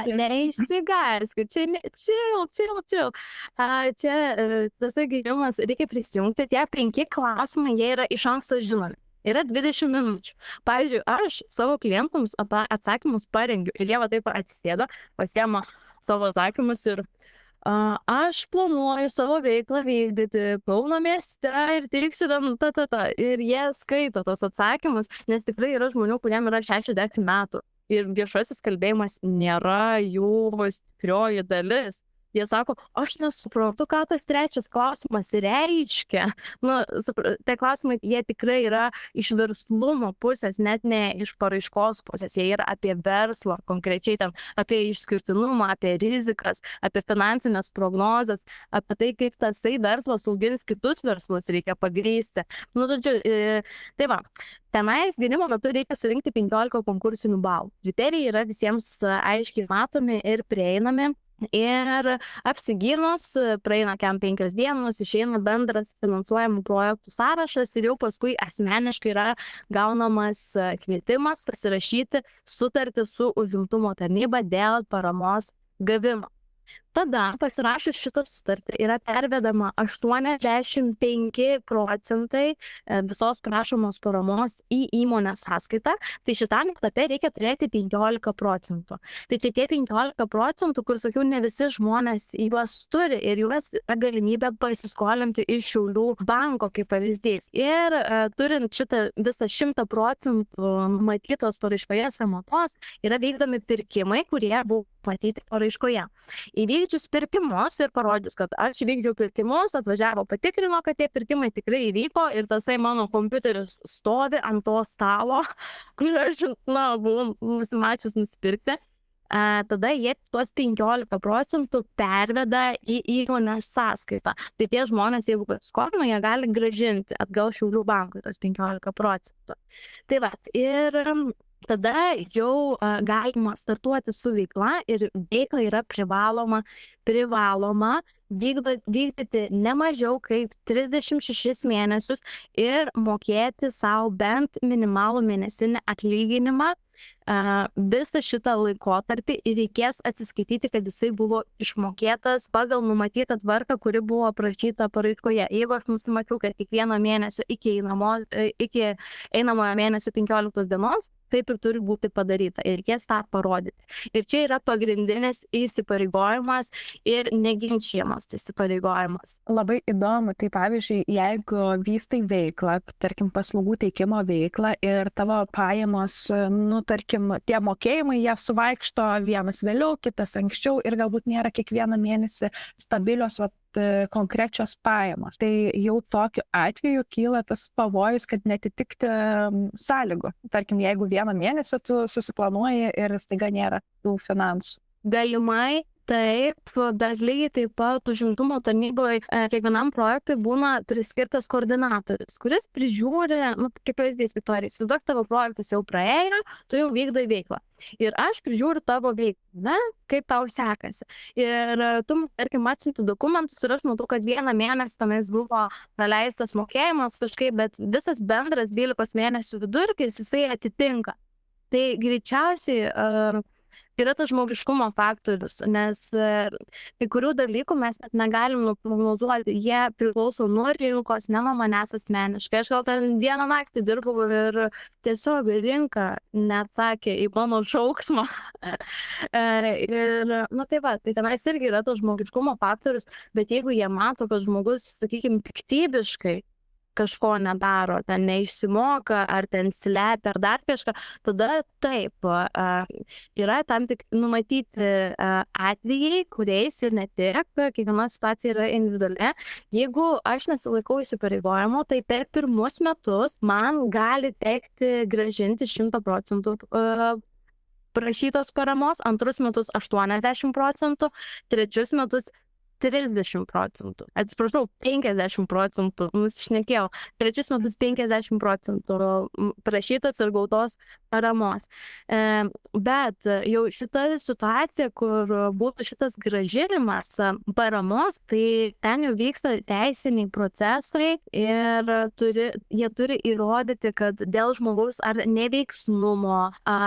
Neišsigarskit, čia. Čia tas gynimas, reikia prisijungti, tie 5 klausimai, jie yra iš anksto žinomi. Yra 20 minučių. Pavyzdžiui, aš savo klientams atsakymus parengiu ir jie va taip atsisėda, pasiema savo atsakymus ir aš planuoju savo veiklą vykdyti Kauno mieste ir teiksiu ir jie skaito tos atsakymus, nes tikrai yra žmonių, kuriem yra 60 metų ir viešasis kalbėjimas nėra jų stiprioji dalis. Jie sako, aš nesuprantu, ką tas 3 klausimas reiškia. Nu, tie klausimai, jie tikrai yra iš verslumo pusės, net ne iš paraiškos pusės. Jie yra apie verslą, konkrečiai tam, apie išskirtinumą, apie rizikas, apie finansinės prognozes, apie tai, kaip tasai verslas augins kitus verslus reikia pagrįsti. Nu, žodžiu, tai va. Tenais gynimo metu reikia surinkti 15 konkursinių balų. Kriterijai yra visiems aiškiai matomi ir prieinami. Ir apsigynus, praeina 5 dienos, išeina bendras finansuojamų projektų sąrašas ir jau paskui asmeniškai yra gaunamas kvietimas pasirašyti sutartį su užimtumo tarnyba dėl paramos gavimo. Tada pasirašius šitą sutartį yra pervedama 85% visos prašomos paramos į įmonės sąskaitą, tai šitam etape reikia turėti 15%. Tai čia tie 15%, kur sakiau, ne visi žmonės juos turi ir juos yra galimybė pasiskolinti iš Šiaulių banko kaip pavyzdys. Ir turint šitą visą 100% matytos paraiškoje sąmatos, yra vykdomi pirkimai, kurie buvo matyti paraiškoje. Įvykdžius pirkimus ir parodžius, kad aš vykdžiau pirkimus, atvažiavo, patikrino, kad tie pirkimai tikrai įvyko ir tasai mano kompiuteris stovi ant to stalo, kur aš, buvau nusimačius nusipirkti. Tada jie tuos 15% perveda į įmonės sąskaitą. Tai tie žmonės, jeigu paskolino, jie gali grąžinti atgal Šiaulių bankui tos 15%. Tai va, ir tada jau galima startuoti su veikla ir veikla yra privaloma vykdyti ne mažiau kaip 36 mėnesius ir mokėti savo bent minimalų mėnesinį atlyginimą visą šitą laikotarpį ir reikės atsiskaityti, kad jisai buvo išmokėtas pagal numatytą tvarką, kuri buvo aprašyta paraiškoje. Jeigu aš nusimačiau, kad kiekvieno mėnesio iki einamojo mėnesio 15 dienos, taip ir turi būti padaryta ir reikės tą parodyti. Ir čia yra pagrindinis įsipareigojimas ir neginčiamas įsipareigojimas. Labai įdomu, tai pavyzdžiui, jeigu vystai veiklą, tarkim paslaugų teikimo veiklą ir tavo pajamos, tarkim, tie mokėjimai, jie suvaikšto vienas vėliau, kitas anksčiau ir galbūt nėra kiekvieną mėnesį stabilios konkrečios pajamos. Tai jau tokiu atveju kyla tas pavojus, kad netitikti sąlygų. Tarkim, jeigu vieną mėnesį tu susiplanuoji ir staiga nėra tų finansų. Galimai taip, bet lygiai taip pat užimtumo tarnyboje kiekvienam projektui būna priskirtas koordinatorius, kuris prižiūri, kaip pavyzdys, Viktorija, įsivaizduok, tavo projektas jau praėjo, tu jau vykdai veiklą. Ir aš prižiūriu tavo veiklą, kaip tau sekasi. Ir tu, tarkim, atsiunti dokumentus ir aš matau, kad vieną mėnesį tenais buvo praleistas mokėjimas kažkaip, bet visas bendras 12 mėnesių vidurkis jisai atitinka. Tai greičiausiai yra tas žmogiškumo faktorius, nes kai kurių dalykų mes net negalim nuprognozuoti, jie priklauso nuo rinkos, ne nuo manęs asmeniškai. Aš gal ten dieną naktį dirbau ir tiesiog rinka neatsakė į mano šauksmą. Ir, tai va, tai tenais irgi yra tas žmogiškumo faktorius, bet jeigu jie mato, kad žmogus, sakykime, piktybiškai kažko nedaro, ten neišsimoka, ar ten slepia, ar dar kažką, tada taip, yra tam tik numatyti atvejai, kuriais ir ne tik, kiekviena situacija yra individuali. Jeigu aš nesilaikau įsipareigojimo, tai per pirmus metus man gali tekti grąžinti 100% prašytos paramos, antrus metus 80%, trečius metus 30%. Atsiprašau, 50%, nusišnekėjau. Trečius metus 50% prašytos ir gautos paramos. Bet jau šita situacija, kur būtų šitas grąžinimas paramos, tai ten jau vyksta teisiniai procesai ir jie turi įrodyti, kad dėl žmogaus ar neveiksnumo,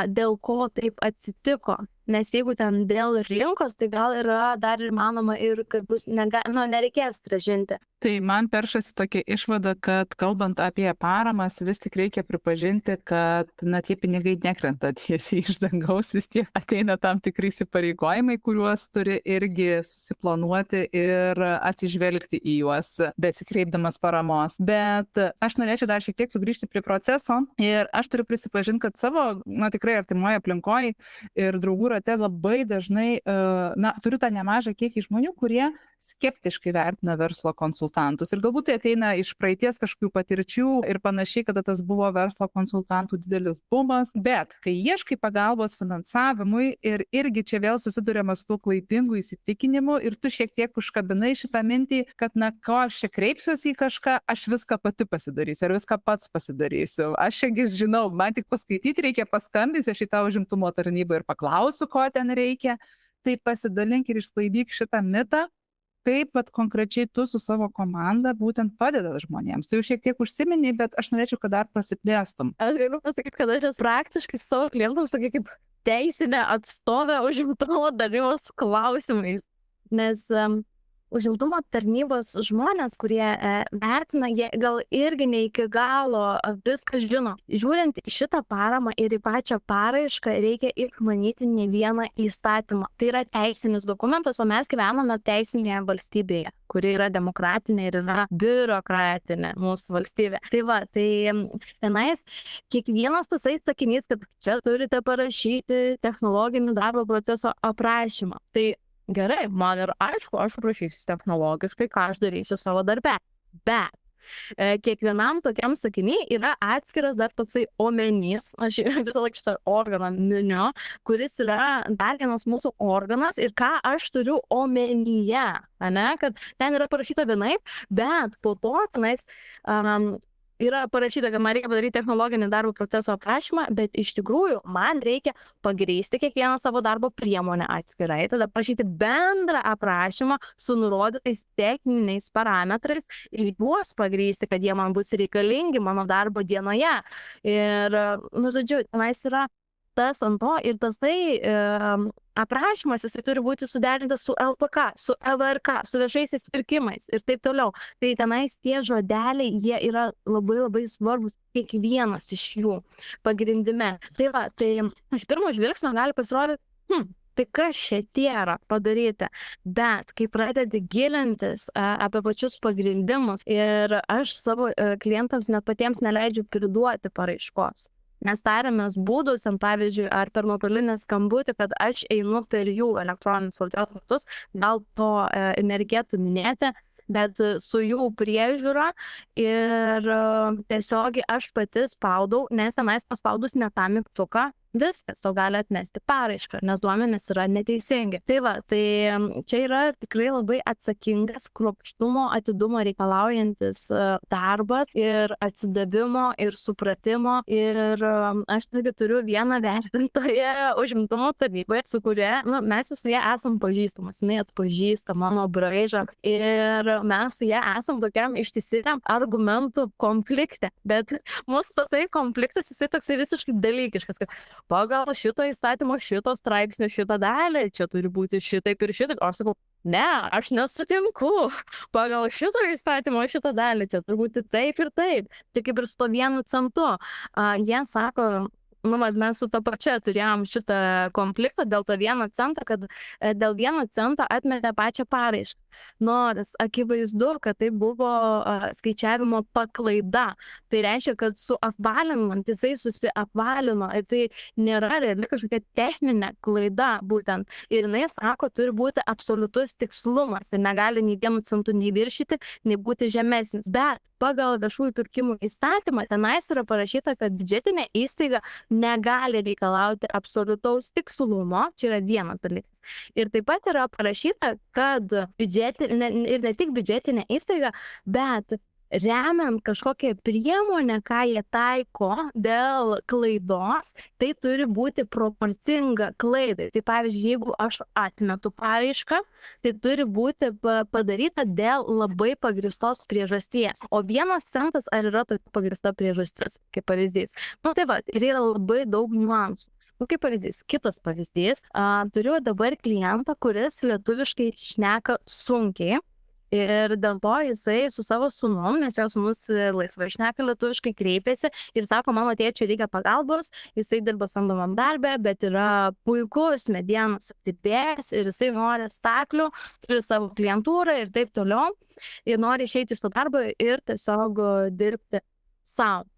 dėl ko taip atsitiko. Nes jeigu ten dėl rinkos, tai gal yra dar ir manoma ir kad bus nereikės grąžinti. Tai man peršasi tokia išvada, kad kalbant apie paramas, vis tik reikia pripažinti, kad tie pinigai nekrenta tiesiai iš dangaus, vis tiek ateina tam tikri įsipareigojimai, kuriuos turi irgi susiplanuoti ir atsižvelgti į juos, besikreipdamas paramos. Bet aš norėčiau dar šiek tiek sugrįžti prie proceso ir aš turiu prisipažinti, kad savo, tikrai artimoje aplinkoje ir draugų rate labai dažnai, turiu tą nemažą kiekį žmonių, kurie skeptiškai vertina verslo konsultantus. Ir galbūt tai ateina iš praeities kažkokių patirčių ir panašiai, kada tas buvo verslo konsultantų didelis bumas. Bet kai ieškai pagalbos finansavimui ir irgi čia vėl susiduriama su tuo klaidingu įsitikinimu ir tu šiek tiek užkabinai šitą mintį, kad ko aš čia kreipsiuosi į kažką, aš viską pati pasidarysiu ar viską pats pasidarysiu. Aš šiagi žinau, man tik paskaityti reikia, paskambinsiu aš į tą užimtumo tarnybą ir paklausiu, ko ten reikia. Tai pasidalink ir išsklaidyk šitą mitą. Kaip konkrečiai tu su savo komanda būtent padeda žmonėms. Tu jau šiek tiek užsimeni, bet aš norėčiau, kad dar prasiplėstum. Aš galiu pasakyti, kad aš esu praktiškai savo klientams tokia kaip teisinė atstovė užimtumo tarnybos klausimais. Nes užimtumo tarnybos žmonės, kurie vertina, jie gal irgi ne iki galo viską žino. Žiūrint į šitą paramą ir į pačią paraišką, reikia išmanyti ne vieną įstatymą. Tai yra teisinis dokumentas, o mes gyvename teisinėje valstybėje, kuri yra demokratinė ir yra biurokratinė mūsų valstybė. Tai va, tai tenais kiekvienas tasai sakinys, kad čia turite parašyti technologinį darbo proceso aprašymą. Tai gerai, man ir aišku, aš prašysiu technologiškai, ką aš darysiu savo darbe. Bet kiekvienam tokiam sakiniai yra atskiras dar toksai omenys, aš visą laiką šitą organą miniu, kuris yra dar vienas mūsų organas ir ką aš turiu omenyje, kad ten yra parašyta vienaip, bet po to tenais yra parašyta, kad man reikia padaryti technologinį darbo proceso aprašymą, bet iš tikrųjų man reikia pagrįsti kiekvieną savo darbo priemonę atskirai, tada prašyti bendrą aprašymą su nurodytais techniniais parametrais ir juos pagrįsti, kad jie man bus reikalingi mano darbo dienoje. Ir, žodžiu, tenais yra tas ant to ir tasai aprašymas, jisai turi būti suderintas su LPK, su LRK, su viešaisiais pirkimais ir taip toliau. Tai tenais tie žodeliai, jie yra labai labai svarbus, kiekvienas iš jų pagrindime. Tai va, tai iš pirmo žvilgsnio gali pasirodyti, tai kas šitie yra padaryti, bet kai pradedi gilintis apie pačius pagrindimus ir aš savo klientams net patiems neleidžiu priduoti paraiškos. Mes tarėmės būdus, pavyzdžiui, ar per nuotolinį skambutį, kad aš einu per jų elektroninius valdžios vartus, gal to nereikėtų minėti, bet su jų priežiūra ir tiesiogiai aš pati spaudau, nes tenais paspaudus ne tą mygtuką, viskas, tau gali atmesti paraišką, nes duomenys yra neteisingi. Tai va, tai čia yra tikrai labai atsakingas, kruopštumo, atidumo reikalaujantis darbas ir atsidavimo ir supratimo. Ir aš netgi turiu vieną vertintoją užimtumo tarnyboje, su kuria mes su ją esam pažįstamas, jinai atpažįsta mano braižą ir mes su ją esam tokiam ištisiniam argumentų konflikte. Bet mūsų tasai konfliktas, jisai toksai visiškai dalykiškas, kad pagal šito įstatymo, šito straipsnio, šitą dalį, čia turi būti šitaip ir šitaip. O aš sakau, ne, aš nesutinku. Pagal šito įstatymo, šitą dalį, čia turi būti taip ir taip. Tai kaip ir su to 1 centu. Jie sako, nu, mes su to pačia turėjom šitą konfliktą dėl to 1 cento, kad dėl 1 cento atmetė pačią paraišką. Nors akivaizdu, kad tai buvo skaičiavimo paklaida. Tai reiškia, kad su apvalinant jisai susiapvalino ir tai nėra reali kažkokia techninė klaida būtent. Ir jinai sako, turi būti absoliutus tikslumas ir negali nei 1 centu nei viršyti, nei būti žemesnis. Bet pagal viešųjų pirkimų įstatymą tenais yra parašyta, kad biudžetinė įstaiga negali reikalauti absoliutaus tikslumo, čia yra vienas dalykas. Ir taip pat yra parašyta, kad ir ne tik biudžetinė įstaiga, bet remiant kažkokią priemonę, ką jie taiko dėl klaidos, tai turi būti proporcinga klaidai. Tai pavyzdžiui, jeigu aš atmetu paraišką, tai turi būti padaryta dėl labai pagristos priežasties. O 1 centas ar yra tokia pagrista priežastis, kaip pavyzdys? Nu tai va, ir yra labai daug niuansų. Nu, kaip pavyzdys, kitas pavyzdys, turiu dabar klientą, kuris lietuviškai šneka sunkiai. Ir dėl to jisai su savo sūnum, nes jo sūnus laisvai šneka lietuviškai, kreipėsi ir sako, mano tėčiui reikia pagalbos, jisai dirba samdomam darbę, bet yra puikus medienos apdirbėjas ir jisai nori staklių, turi savo klientūrą ir taip toliau. Ir nori išeiti iš to darbo ir tiesiog dirbti savo.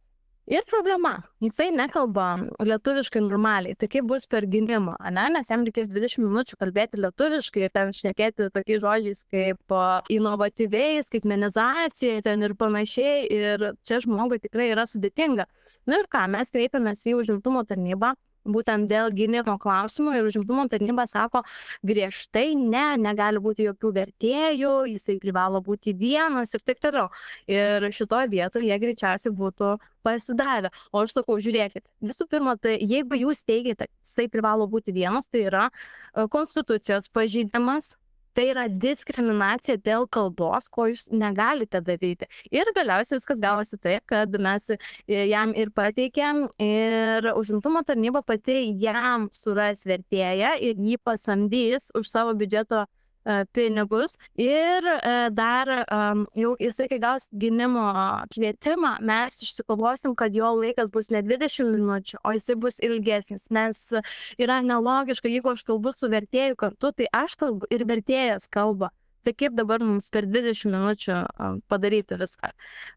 Ir problema, jisai nekalba lietuviškai normaliai, tai kaip bus per gynimą, ne? Nes jam reikės 20 minučių kalbėti lietuviškai ir ten šnekėti tokiais žodžiais kaip inovatyviai, skaitmenizacija ten ir panašiai, ir čia žmogui tikrai yra sudėtinga. Nu ir ką, mes kreipiamės į užimtumo tarnybą, būtent dėl gynimo klausimų ir užimtumo tarnyba sako griežtai negali būti jokių vertėjų, jisai privalo būti vienas ir taip toliau. Ir šitoje vietoje jie greičiausiai būtų pasidavę. O aš sakau, žiūrėkit, visų pirma, tai jeigu jūs teigiate, jisai privalo būti vienas, tai yra konstitucijos pažeidimas, tai yra diskriminacija dėl kalbos, ko jūs negalite daryti. Ir galiausiai viskas gavosi taip, kad mes jam ir pateikėm ir užimtumo tarnyba pati jam suras vertėją ir jį pasamdys už savo biudžeto pinigus ir dar jau jisai, kai gaus gynimo kvietimą, mes išsikovosim, kad jo laikas bus ne 20 minučių, o jisai bus ilgesnis, nes yra nelogiška, jeigu aš kalbu su vertėju kartu, tai aš kalbu ir vertėjas kalba. Tai kaip dabar mums per 20 minučių padaryti viską?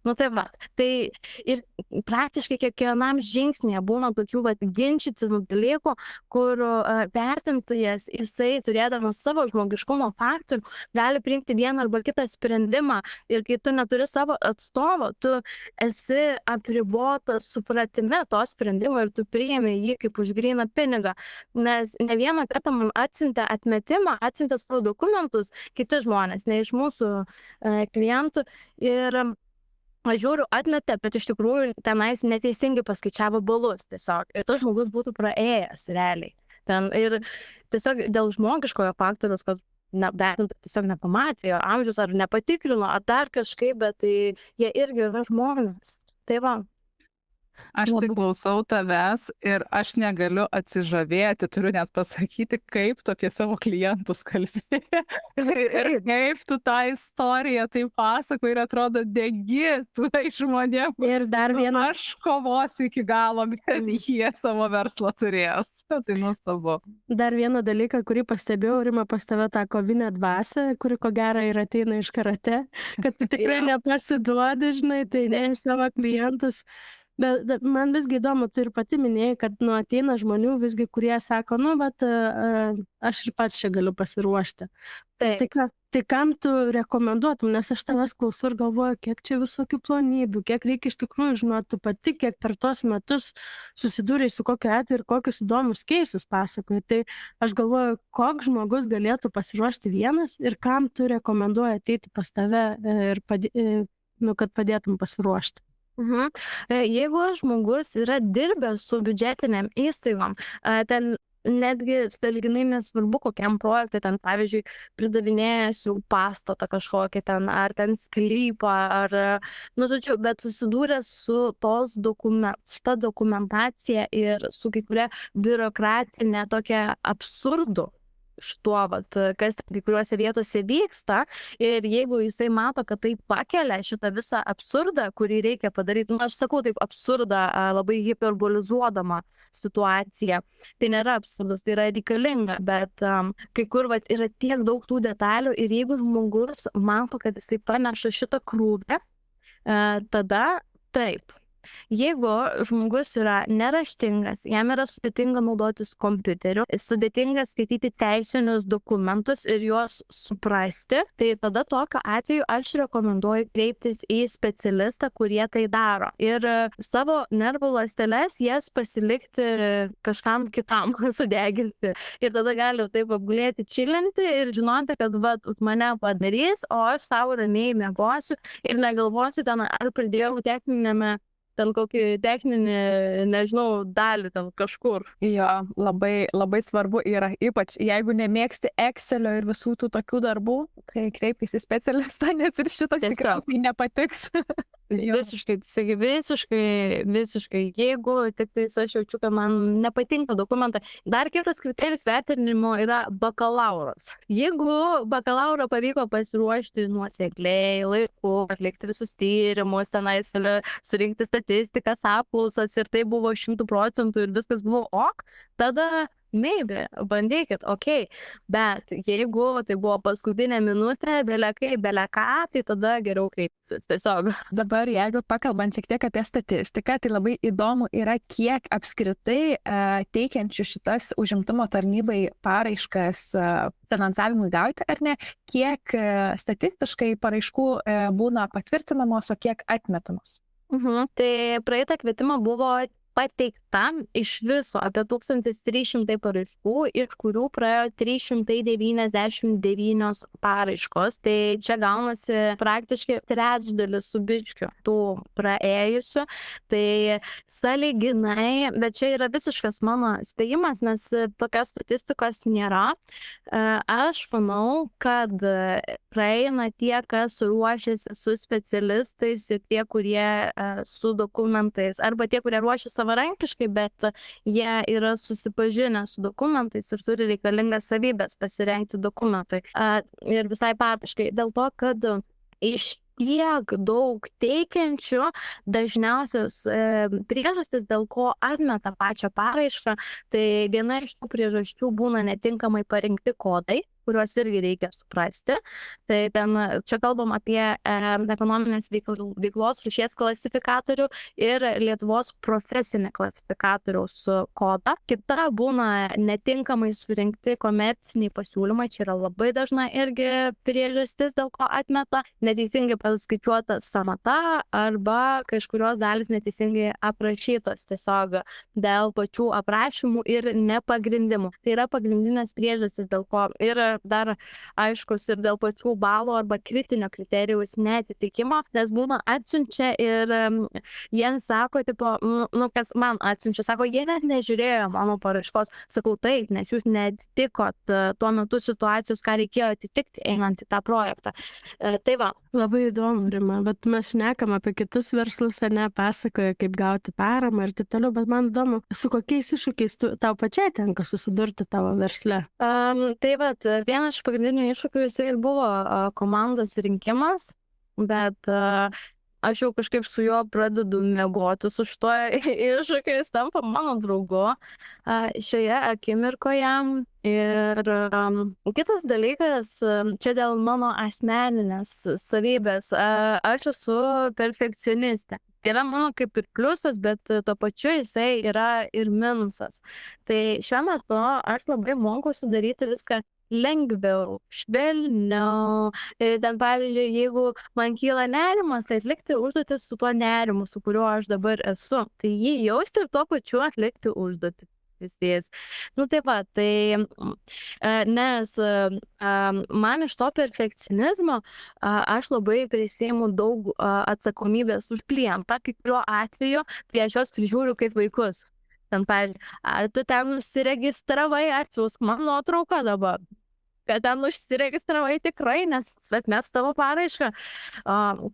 Nu tai va, tai ir praktiškai kiekvienam žingsnėje būna tokių ginčytinų dalykų, kur vertintojas, jisai turėdamas savo žmogiškumo faktorių, gali priimti vieną arba kitą sprendimą ir kai tu neturi savo atstovo, tu esi apribotas supratime to sprendimo ir tu priėmė jį kaip už gryną pinigą. Nes ne vieną kartą man atsiuntė atmetimą, atsiuntė savo dokumentus, kiti žmonės, ne iš mūsų klientų ir aš žiūriu atmetė, bet iš tikrųjų tenais neteisingai paskaičiavo balus tiesiog ir tas žmogus būtų praėjęs realiai. Ir tiesiog dėl žmogiškojo faktoriaus, kad vertintojai tiesiog nepamatė jo amžius ar nepatikrino, ar dar kažkaip, bet tai jie irgi yra žmonės. Tai va. Aš tik klausau tavęs ir aš negaliu atsižavėti, turiu net pasakyti, kaip tu apie savo klientus kalbėjai. Ir kaip tu tą istoriją taip pasakoji ir atrodo degi tu tai žmonėm. Ir dar vieną. Aš kovosiu iki galo, bet jie savo verslą turės. Tai nuostabu. Dar vieną dalyką, kurį pastebėjau, Rima, pas tave tą kovinę dvasią, kuri ko gero ir ateina iš karate, kad tu tikrai nepasiduodi, žinai, tai ne iš savo klientus. Bet man visgi įdomu, tu ir pati minėjai, kad ateina žmonių visgi, kurie sako, bet aš ir pats čia galiu pasiruošti. Tai kam tu rekomenduotum, nes aš tavęs klausau ir galvoju, kiek čia visokių plonybių, kiek reikia iš tikrųjų žinoti, tu pati, kiek per tos metus susidūrei su kokiu atveju ir kokius įdomus keisus pasakoji. Tai aš galvoju, koks žmogus galėtų pasiruošti vienas ir kam tu rekomenduoji ateiti pas tave ir kad padėtum pasiruošti. Jeigu žmogus yra dirbęs su biudžetiniam įstaigom, ten netgi sąlyginai nesvarbu, kokiam projektui ten, pavyzdžiui, pridavinėsiu pastatą kažkokį ten, ar ten sklypą, ar, nu, žodžiu, bet susidūrę su ta dokumentacija ir su kai kuria biurokratinė tokia absurdu šituo, vat, kas kai kuriuose vietose vyksta, ir jeigu jisai mato, kad tai pakelia šitą visą absurdą, kurį reikia padaryti, nu, aš sakau taip absurdą, labai hiperbolizuodama situaciją, tai nėra absurdas, tai yra reikalinga, bet kai kur vat, yra tiek daug tų detalių, ir jeigu žmogus mato, kad jisai paneša šitą krūvį, tada taip. Jeigu žmogus yra neraštingas, jam yra sudėtinga naudotis kompiuteriu, sudėtinga skaityti teisinius dokumentus ir juos suprasti, tai tada tokiu atveju aš rekomenduoju kreiptis į specialistą, kurie tai daro. Ir savo nervų ląsteles jas pasilikti kažkam kitam sudeginti. Ir tada gali taip pagulėti, čilinti ir žinoti, kad mane padarys, o aš savo ramiai miegosiu ir negalvosiu ten, ar pridėjau techninėme ten kokį techninį, nežinau, dalį ten kažkur. Jo, labai, labai svarbu yra, ypač jeigu nemėgsti Excelio ir visų tų tokių darbų, tai kreipkis į specialistą, nes ir šitas tikriausiai nepatiks. Visiškai, jeigu tik tai aš jaučiu, kad man nepatinka dokumentai. Dar kitas kriterijus vertinimo yra bakalauras. Jeigu bakalauro pavyko pasiruošti nuosekliai, laiku, atlikti visus tyrimus, tenais surinkti statistikas, apklausas, ir tai buvo 100% ir viskas buvo ok, tada maybe, bandykit, ok, bet jeigu tai buvo paskutinė minutė, beleką, tai tada geriau kreiptis, tiesiog. Dabar, jeigu pakalbant šiek tiek apie statistiką, tai labai įdomu yra, kiek apskritai teikiančių šitas užimtumo tarnybai paraiškas finansavimui gauti, ar ne, kiek statistiškai paraiškų būna patvirtinamos, o kiek atmetamos. Tai praeitą kvietimą buvo pateikta iš viso apie 1300 paraiškų, iš kurių praėjo 399 paraiškos. Tai čia gaunasi praktiškai trečdalis su biškiu tų praėjusių. Tai sąlyginai, bet čia yra visiškas mano spėjimas, nes tokios statistikos nėra. Aš manau, kad praeina tie, kas ruošiasi su specialistais, ir tie, kurie su dokumentais, arba tie, kurie ruošia savarankiškai, bet jie yra susipažinę su dokumentais ir turi reikalingas savybės pasirengti dokumentui. Ir visai pataškai, dėl to, kad iš tiek daug teikiančių, dažniausios priežastys, dėl ko atmeta pačią paraišką, tai viena iš tų priežasčių būna netinkamai parinkti kodai, kuriuos irgi reikia suprasti. Tai ten, čia kalbam apie ekonominės veiklos rūšies klasifikatorių ir Lietuvos profesinį klasifikatoriaus kodą. Kita būna netinkamai surinkti komerciniai pasiūlymai, čia yra labai dažna irgi priežastis, dėl ko atmeta, neteisingai paskaičiuota sąmata arba kažkurios dalys neteisingai aprašytos tiesiog dėl pačių aprašymų ir nepagrindimų. Tai yra pagrindinės priežastis, dėl ko ir dar aiškus ir dėl pačių balų arba kritinio kriterijaus neatitikimo, nes būna atsiunčia ir jie sako, tipo, kas man atsiunčia, sako, jie net nežiūrėjo mano paraiškos. Sakau, taip, nes jūs neatitikot tuo metu situacijos, ką reikėjo atitikti einant į tą projektą. Tai va. Labai įdomu, Rima, bet mes šnekam apie kitus verslus, ar ne, pasakoja, kaip gauti paramą ir taip toliau, bet man įdomu, su kokiais iššūkiais tau pačiai tenka susidurti tavo versle? Tai vat, vienas iš pagrindinių iššūkių jisai ir buvo komandos rinkimas, bet aš jau kažkaip su juo pradedu miegoti su šituo iššūkiu, jis tampa mano draugu šioje akimirkoje. Ir kitas dalykas, čia dėl mano asmeninės savybės, aš esu perfekcionistė. Tai yra mano kaip ir pliusas, bet tuo pačiu jisai yra ir minusas. Tai šiuo metu aš labai mokuosi daryti viską lengviau, švelniau. Ten pavyzdžiui, jeigu man kyla nerimas, tai atlikti užduotis su tuo nerimu, su kuriuo aš dabar esu. Tai jį jausti ir tuo pačiu atlikti užduotį. Nu taip pat, tai nes man iš to perfekcionizmo aš labai prisiimu daug atsakomybės už klientą, kai kuriuo atveju, tai aš juos prižiūriu kaip vaikus. Ten, pavyzdžiui, ar tu ten užsiregistravai, atsiųsk man nuotrauką dabar. Kad ten užsiregistravai tikrai, nes mes tavo paraišką,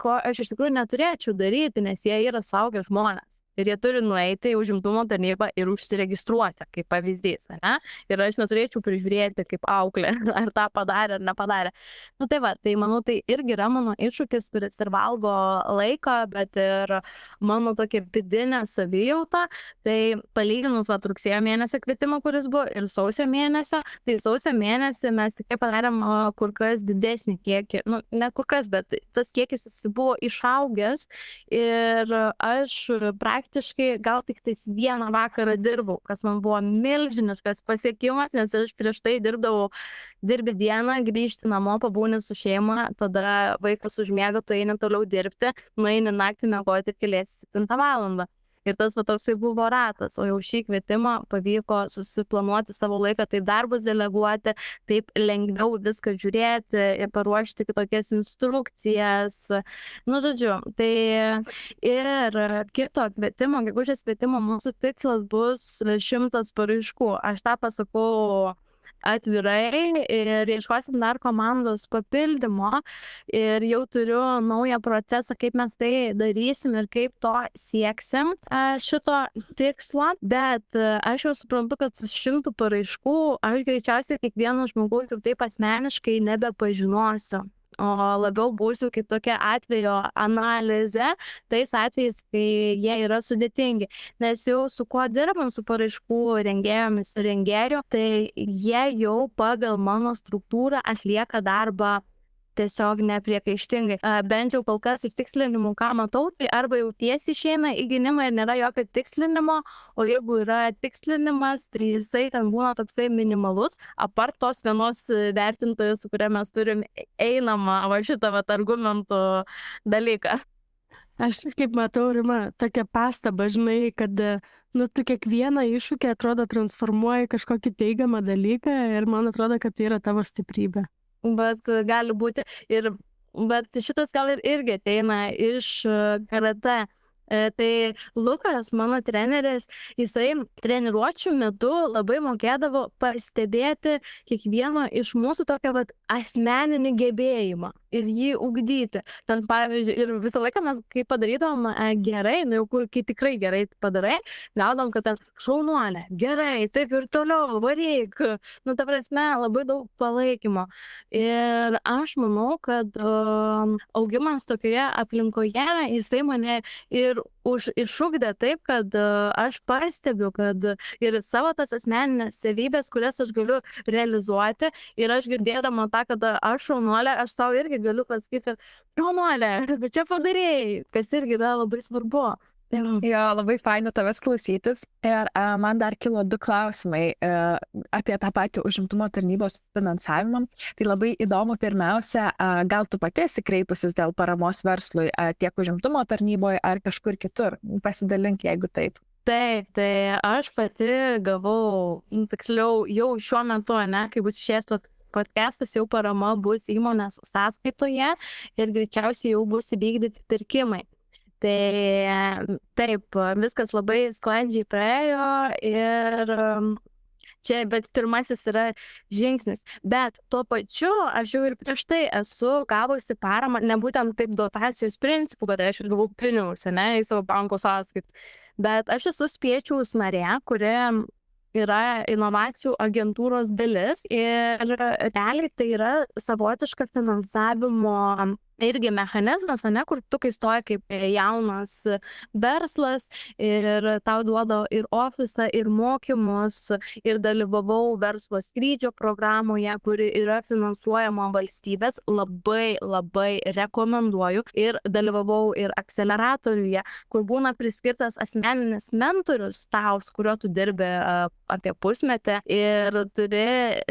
ko aš iš tikrųjų neturėčiau daryti, nes jie yra suaugę žmonės. Ir jie turi nueiti į užimtumo tarnybą ir užsiregistruoti, kaip pavyzdys, ne? Ir aš neturėčiau prižiūrėti kaip auklė, ar tą padarė ar nepadarė. Nu tai va, tai manau, tai irgi yra mano iššūkis, kuris ir valgo laiką, bet ir mano tokia vidinė savijauta. Tai palyginus rugsėjo mėnesio kvietimą, kuris buvo, ir sausio mėnesio, tai sausio mėnesį mes tikrai padarėm kur kas didesnį kiekį, nu ne kur kas, bet tas kiekis jis buvo išaugęs ir aš praktiškai gal tik tais vieną vakarą dirbau, kas man buvo milžiniškas pasiekimas, nes aš prieš tai dirbi dieną, grįžti namo, pabūni su šeima, tada vaikas užmiega, tu eini toliau dirbti, nueini naktį miegoti ir keliesi 7 valandą. Ir tas toksai buvo ratas, o jau šį kvietimą pavyko susiplanuoti savo laiką, taip darbus deleguoti, taip lengviau viską žiūrėti ir paruošti kitokias instrukcijas. Nu, žodžiu, tai ir kito kvietimo, gegužės kvietimo mūsų tikslas bus 100 paraiškų. Aš tą pasakau atvirai ir ieškosim dar komandos papildymo ir jau turiu naują procesą, kaip mes tai darysim ir kaip to sieksim šito tikslo, bet aš jau suprantu, kad su 100 paraiškų aš greičiausiai kiekvieno žmogaus jau taip asmeniškai nebepažinosiu. O labiau būsiu kaip tokia atvejo analizė, tais atvejais, kai jie yra sudėtingi. Nes jau su kuo dirbam, su paraiškų rengėjomis ir rengėjų, tai jie jau pagal mano struktūrą atlieka darbą tiesiog nepriekaištingai. Bent jau kol kas iš tikslinimų, ką matau, tai arba jau tiesiai išeina į gynimą ir nėra jokio tikslinimo, o jeigu yra tikslinimas, tai jisai ten būna toksai minimalus, apart tos vienos vertintojus, su kuria mes turim einamą šitą argumentų dalyką. Aš kaip matau, Rima, tokia pastaba, žinai, kad tu kiekvieną iššūkį atrodo transformuoji kažkokį teigiamą dalyką ir man atrodo, kad tai yra tavo stiprybė. Bet gali būti bet šitas gal irgi ateina iš karate. Tai Lukas, mano treneris, jisai treniruočių metu labai mokėdavo pastebėti kiekvieno iš mūsų tokią asmeninį gebėjimą ir jį ugdyti. Ten, pavyzdžiui, ir visą laiką mes, kai padarydavom gerai, jau kai tikrai gerai padarai, gaudom, kad ten šaunuolė, gerai, taip ir toliau, varyk. Ta prasme, labai daug palaikymo. Ir aš manau, kad augimas tokioje aplinkoje, jisai mane ir išugdė taip, kad aš pastebiu, kad ir savo tas asmeninės savybės, kurias aš galiu realizuoti, ir aš girdėdama tą, kad aš šaunuolė, aš savo irgi galiu pasakyti, kad šaunuolė, bet čia padarėjai, kas irgi yra labai svarbu. Jo, labai faina tavęs klausytis. Ir man dar kilo 2 klausimai apie tą patį užimtumo tarnybos finansavimą. Tai labai įdomu, pirmiausia, gal tu pati esi kreipusis dėl paramos verslui tiek užimtumo tarnyboje ar kažkur kitur? Pasidalink, jeigu taip. Taip, tai aš pati gavau, tiksliau, jau šiuo metu, kai bus išėjęs podcastas, jau parama bus įmonės sąskaitoje ir greičiausiai jau bus įvykdyti pirkimai. Tai taip, viskas labai sklandžiai praėjo ir čia, bet pirmasis yra žingsnis. Bet tuo pačiu aš jau ir prieš tai esu gavusi paramą, ne būtent taip dotacijos principų, kad aš ir gavau pinigus, į savo banko sąskaitą. Bet aš esu Spiečiaus narė, kuri yra inovacijų agentūros dalis ir realiai tai yra savotiška finansavimo irgi mechanizmas, kur tu kai stoji kaip jaunas verslas ir tau duoda ir ofisą, ir mokymus, ir dalyvavau verslo skrydžio programoje, kuri yra finansuojama valstybės, labai rekomenduoju, ir dalyvavau ir akceleratoriuje, kur būna priskirtas asmeninis mentorius tau, su kuriuo tu dirbi apie pusmetį ir turi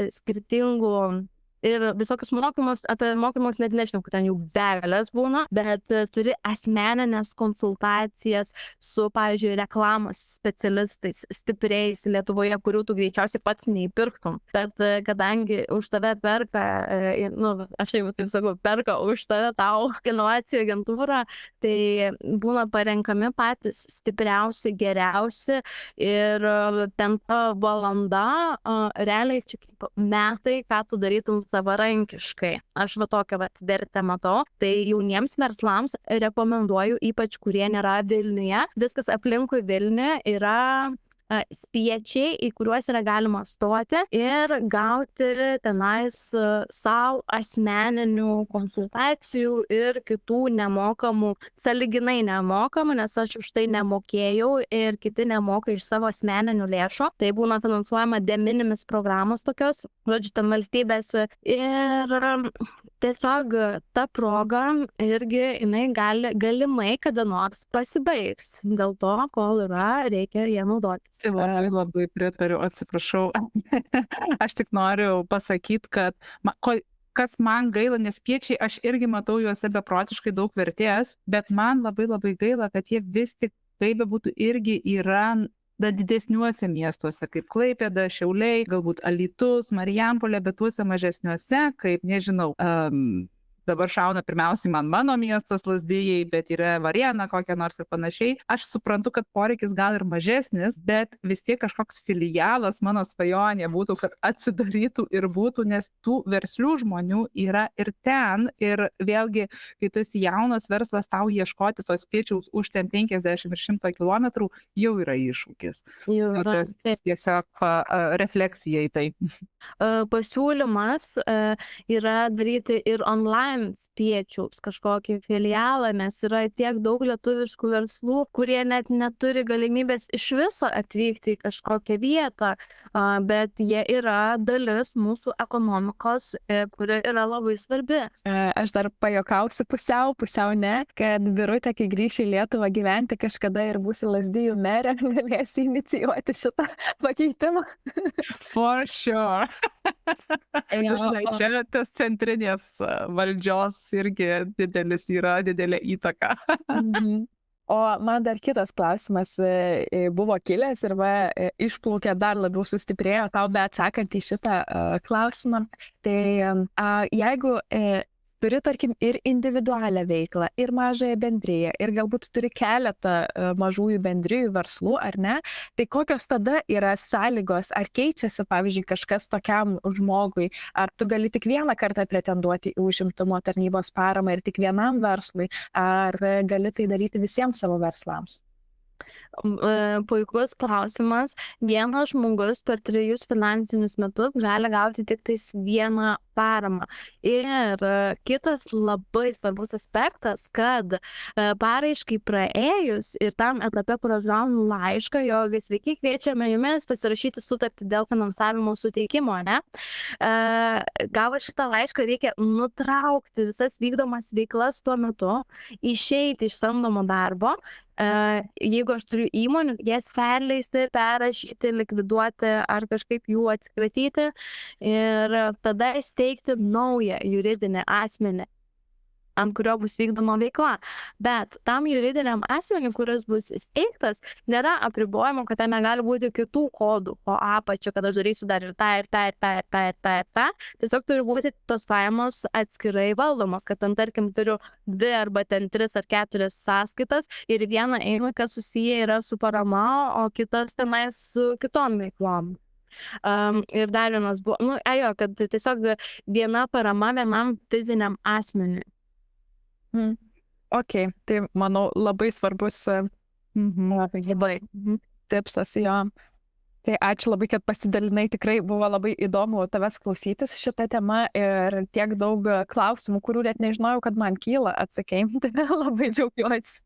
skirtingų ir visokius mokymus, apie mokymus net nežinau, kad ten jų begalės būna, bet turi asmeninės konsultacijas su, pavyzdžiui, reklamos specialistais, stipriais Lietuvoje, kurių tu greičiausiai pats neįpirktum. Bet kadangi už tave perka, aš jau taip sakau, perka už tave tau inovacijų agentūrą, tai būna parenkami patys stipriausi, geriausi ir ten ta valanda, realiai čia kaip metai, ką tu darytum savarankiškai. Aš va tokią vertę matau. Tai jauniems verslams rekomenduoju, ypač kurie nėra Vilniuje. Viskas aplinkui Vilnių yra spiečiai, į kuriuos yra galima stoti ir gauti tenais savo asmeninių konsultacijų ir kitų nemokamų, sąlyginai nemokamų, nes aš už tai nemokėjau ir kiti nemoka iš savo asmeninių lėšų. Tai būna finansuojama de minimis programos tokios, žodžiu, tam valstybės. Ir tiesiog ta proga irgi jinai galimai kada nors pasibaigs. Dėl to, kol yra, reikia ją naudotis. Labai pritariu, atsiprašau. Aš tik noriu pasakyti, kad kas man gaila, nes spiečiai, aš irgi matau juose beprotiškai daug vertės, bet man labai gaila, kad jie vis tik, kaip bebūtų, irgi yra didesniuose miestuose, kaip Klaipėda, Šiauliai, galbūt Alytus, Marijampolė, bet tuose mažesniuose, kaip, nežinau, dabar šauna pirmiausiai mano miestas Lazdijai, bet yra Varėna kokia nors ir panašiai. Aš suprantu, kad poreikis gal ir mažesnis, bet vis tiek kažkoks filialas mano svajonė būtų, kad atsidarytų ir būtų, nes tų verslių žmonių yra ir ten. Ir vėlgi, kai tu esi jaunas verslas, tau ieškoti tos spiečiaus už ten 50 ir 100 kilometrų jau yra iššūkis. Jau yra. Tiesiog refleksija į tai. Pasiūlymas yra daryti ir online spiečiaus kažkokį filialą, nes yra tiek daug lietuviškų verslų, kurie net neturi galimybės iš viso atvykti į kažkokią vietą, bet jie yra dalis mūsų ekonomikos, kuri yra labai svarbi. Aš dar pajokausiu pusiau ne, kad Birutė, kai grįši į Lietuvą gyventi kažkada ir būsi Lazdijų merė, galėsi inicijuoti šitą pakeitimą. For sure. Čia tas centrinės valdžios irgi didelė įtaka. O man dar kitas klausimas buvo kilęs ir išplaukė dar labiau sustiprėjo tau, bet atsakant į šitą klausimą. Tai jeigu turi, tarkim, ir individualią veiklą, ir mažąją bendriją, ir galbūt turi keletą mažųjų bendrijų verslų, ar ne, tai kokios tada yra sąlygos, ar keičiasi, pavyzdžiui, kažkas tokiam žmogui, ar tu gali tik vieną kartą pretenduoti į užimtumo tarnybos paramą ir tik vienam verslui, ar gali tai daryti visiems savo verslams? Puikus klausimas. Vienas žmogus per 3 finansinius metus gali gauti tik tais vieną paramą. Ir kitas labai svarbus aspektas, kad paraiškai praėjus ir tam etape, kur aš gaunu laišką, jog sveiki, kviečiame jumis pasirašyti sutartį dėl finansavimo suteikimo, ne? Gavus šitą laišką reikia nutraukti visas vykdomas veiklas tuo metu, išeiti iš samdomo darbo. Jeigu aš turiu įmonių, jas perleisti, perrašyti, likviduoti ar kažkaip jų atsikratyti ir tada steigti naują juridinį asmenį, ant kurio bus vykdoma veikla. Bet tam juridiniam asmeniui, kuris bus steigtas, nėra apribojimo, kad ten negali būti kitų kodų po apačia, kad aš darysiu dar ir tą. Tiesiog turi būti tos pajamos atskirai valdomos, kad ten, tarkim, turiu 2 arba 3 ar 4 sąskaitas ir viena eina, kas susiję yra su parama, o kitas tenais su kitom veiklom. Ir dar vienas buvo, kad tiesiog viena parama vienam fiziniam asmeniui. Ok, tai manau labai svarbus tipsas jo. Tai ačiū labai, kad pasidalinai, tikrai buvo labai įdomu tavęs klausytis šitą temą ir tiek daug klausimų, kurių net nežinojau, kad man kyla, atsakei, tai labai džiaugiuosi.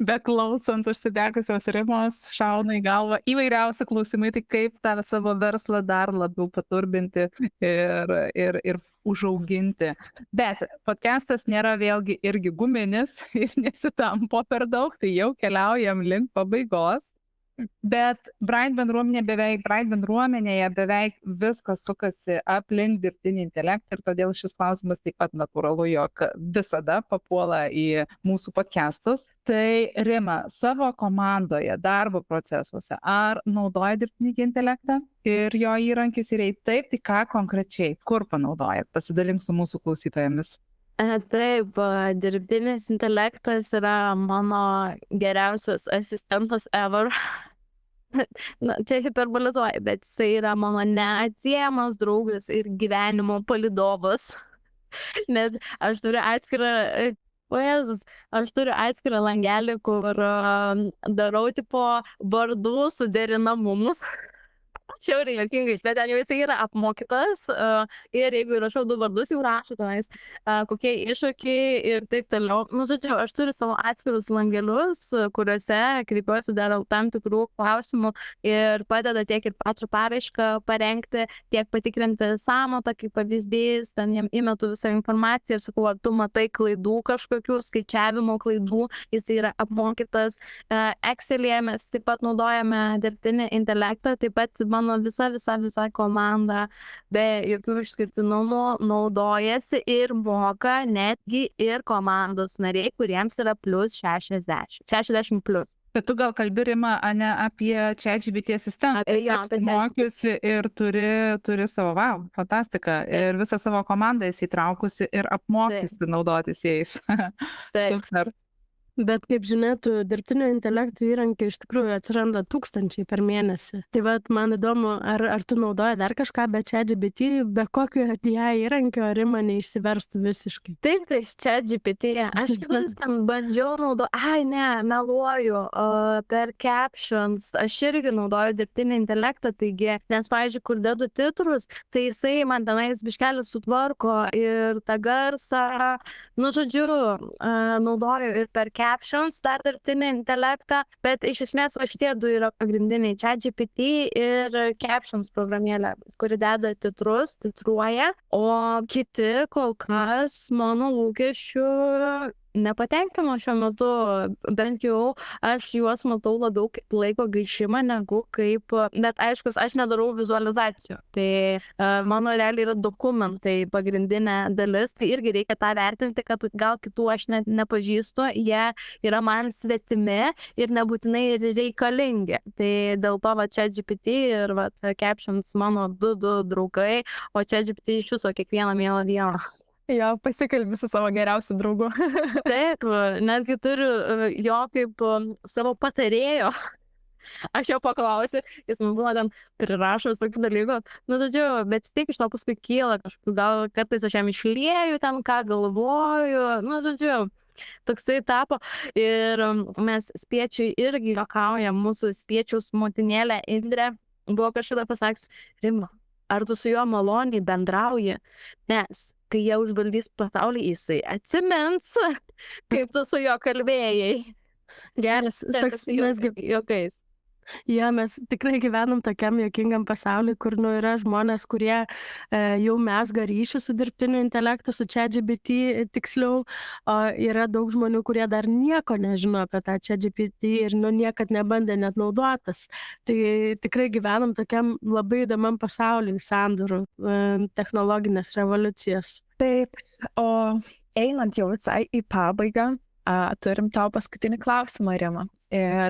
Beklausant užsidegusios Rimos, šauna į galvą įvairiausi klausimai, tai kaip tą savo verslą dar labiau paturbinti ir užauginti. Bet podcastas nėra vėlgi irgi guminis ir nesitampo per daug, tai jau keliaujam link pabaigos. Bet Bright bendruomenėje beveik viskas sukasi aplink dirbtinį intelektą ir todėl šis klausimas taip pat natūralu, jog visada papuola į mūsų podcastus. Tai Rima, savo komandoje, darbo procesuose, ar naudoja dirbtinį intelektą ir jo įrankius ir jei taip, tai ką konkrečiai, kur panaudojat? Pasidalink su mūsų klausytojomis. Taip, dirbtinis intelektas yra mano geriausias asistentas ever. Na, čia hiperbolizuoju, bet jisai yra mano neatsiejamas draugas ir gyvenimo palydovas. Net aš turiu atskirą langelį, kur darau tipo vardų suderinamumus. Šiauriai juokingai, bet ten jau jisai yra apmokytas ir jeigu rašau 2 vardus, jau rašo tenais, kokie iššūkiai ir taip toliau. Nu, žodžiu, aš turiu savo atskirus langelius, kuriuose kreipiuosi dėl tam tikrų klausimų ir padeda tiek ir pačią paraišką parengti, tiek patikrinti sąmatą, kaip pavyzdys, ten jam įmetu visą informaciją ir sakau, ar tu matai klaidų kažkokių, skaičiavimo klaidų, jisai yra apmokytas. Excel'yje mes taip pat naudojame dirbtinį intelektą, taip pat mano visa komanda be jokių išskirtinumų naudojasi ir moka netgi ir komandos nariai, kuriems yra plus 60 plus. Bet tu gal kalbi, Rima, ne apie ChatGPT asistentą. Esi mokiusi ir turi savo, fantastika, ir visą savo komandą esi įtraukusi ir apmokiusi naudotis jais. Taip. Super. Bet kaip žinia, tų dirbtinio intelektų įrankių iš tikrųjų atsiranda 1000 per mėnesį. Tai vat man įdomu, ar tu naudoji dar kažką be ChatGPT, be kokio AI įrankio, ar Rima neišsiverstų visiškai? Taip, tai ChatGPT. Aš ten bandžiau meluoju, per captions. Aš irgi naudoju dirbtinį intelektą, taigi, nes, pavyzdžiui, kur dedu titrus, tai jisai man tenais biškelį sutvarko ir tą garsą, nu, žodžiu, naudoju ir per captions dar dirbtinį intelektą, bet iš esmės šitie 2 yra pagrindiniai ChatGPT ir captions programėlė, kuri deda titrus, titruoja, o kiti kol kas mano lūkesčių nepatenkino šiuo metu, bent jau aš juos matau labiau kaip laiko gaišimą negu kaip, bet aišku, aš nedarau vizualizacijų, tai mano realiai yra dokumentai pagrindinė dalis, tai irgi reikia tą vertinti, kad gal kitų aš nepažįstu, jie yra man svetimi ir nebūtinai reikalingi, tai dėl to ChatGPT ir captions mano 2 draugai, o ChatGPT iš viso kiekvieną mielą dieną. Jo, pasikalbi su savo geriausiu draugu. Taip, netgi turiu jo kaip savo patarėjo. Aš jo paklausiu, jis man buvo ten prirašo visokių dalykų. Nu, žodžiu, bet tik iš to paskui kyla kažkokiu, gal kartais aš jam išlieju ten, ką galvoju. Nu, žodžiu, toksai tapo. Ir mes spiečiui irgi juokaujam, mūsų spiečiaus motinėlė Indrė buvo kažkada pasakius, Rima, ar tu su juo maloniai bendrauji, nes kai jie užvaldys pasaulį, jisai atsimins, kaip tu su juo kalbėjai. Geras, toks juokais. Jo, mes tikrai gyvenam tokiam juokingam pasauliu, kur yra žmonės, kurie jau mezga ryšį su dirbtiniu intelektu, su ChatGPT tiksliau, o yra daug žmonių, kurie dar nieko nežino apie tą ChatGPT ir niekad nebandė net naudotas. Tai tikrai gyvenam tokiam labai įdomiam pasauliu, sandūrų, technologinės revoliucijos. Taip, o einant jau visai į pabaigą, turim tau paskutinį klausimą, Rima. Ir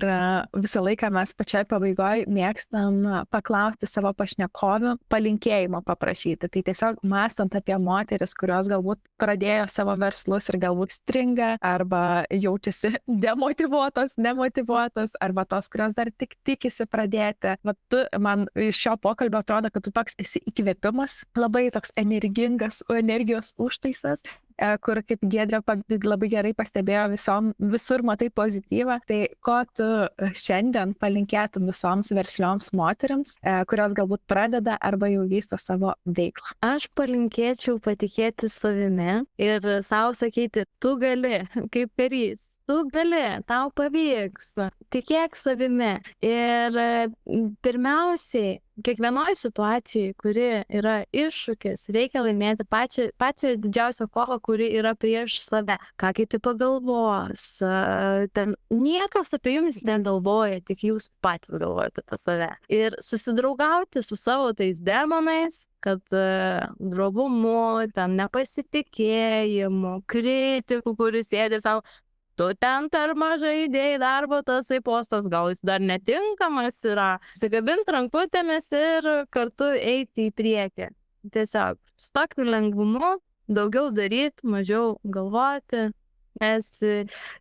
visą laiką mes pačiai pabaigoje mėgstam paklausti savo pašnekovių, palinkėjimo paprašyti. Tai tiesiog mąstant apie moteris, kurios galbūt pradėjo savo verslus ir galbūt stringa, arba jaučiasi demotyvuotos, nemotyvuotos, arba tos, kurios dar tik tikisi pradėti. Vat tu, man iš šio pokalbio atrodo, kad tu toks esi įkvėpimas, labai toks energingas, energijos užtaisas, kur, kaip Giedrė labai gerai pastebėjo, visur matai pozityvą. Tai ko tu šiandien palinkėtum visoms verslioms moteriams, kurios galbūt pradeda arba jau vysto savo veiklą? Aš palinkėčiau patikėti savimi ir savo sakyti, tu gali, kaip karys, tu gali, tau pavyks, tikėk savimi. Ir pirmiausiai kiekvienoje situacijoje, kuri yra iššūkis, reikia laimėti pačią didžiausią kovą, kuri yra prieš save. Ką kiti pagalvos. Ten niekas apie jumis negalvoja, tik jūs patys galvojate apie save. Ir susidraugauti su savo tais demonais, kad drovumu, ten nepasitikėjimu, kritiku, kuris sėdi ir sako, tu ten per mažai įdėjai darbo, tasai postas, gal jis dar netinkamas yra. Susikabint rankutėmis ir kartu eiti į priekį. Tiesiog su tokiu lengvumu daugiau daryti, mažiau galvoti. Nes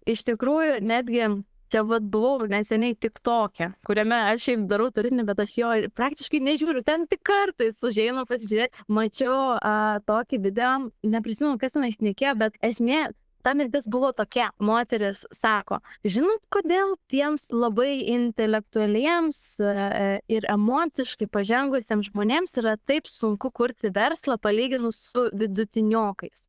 iš tikrųjų netgi čia buvau neseniai TikTok'e, kuriame aš šiaip darau turinį, bet aš jo praktiškai nežiūriu. Ten tik kartais užeinu pasižiūrėti. Mačiau tokį video, neprisimenu, kas tenais šnekėjo, bet esmė, ta mintis buvo tokia, moteris sako, žinot, kodėl tiems labai intelektualiems ir emociškai pažengusiems žmonėms yra taip sunku kurti verslą palyginus su vidutiniokais?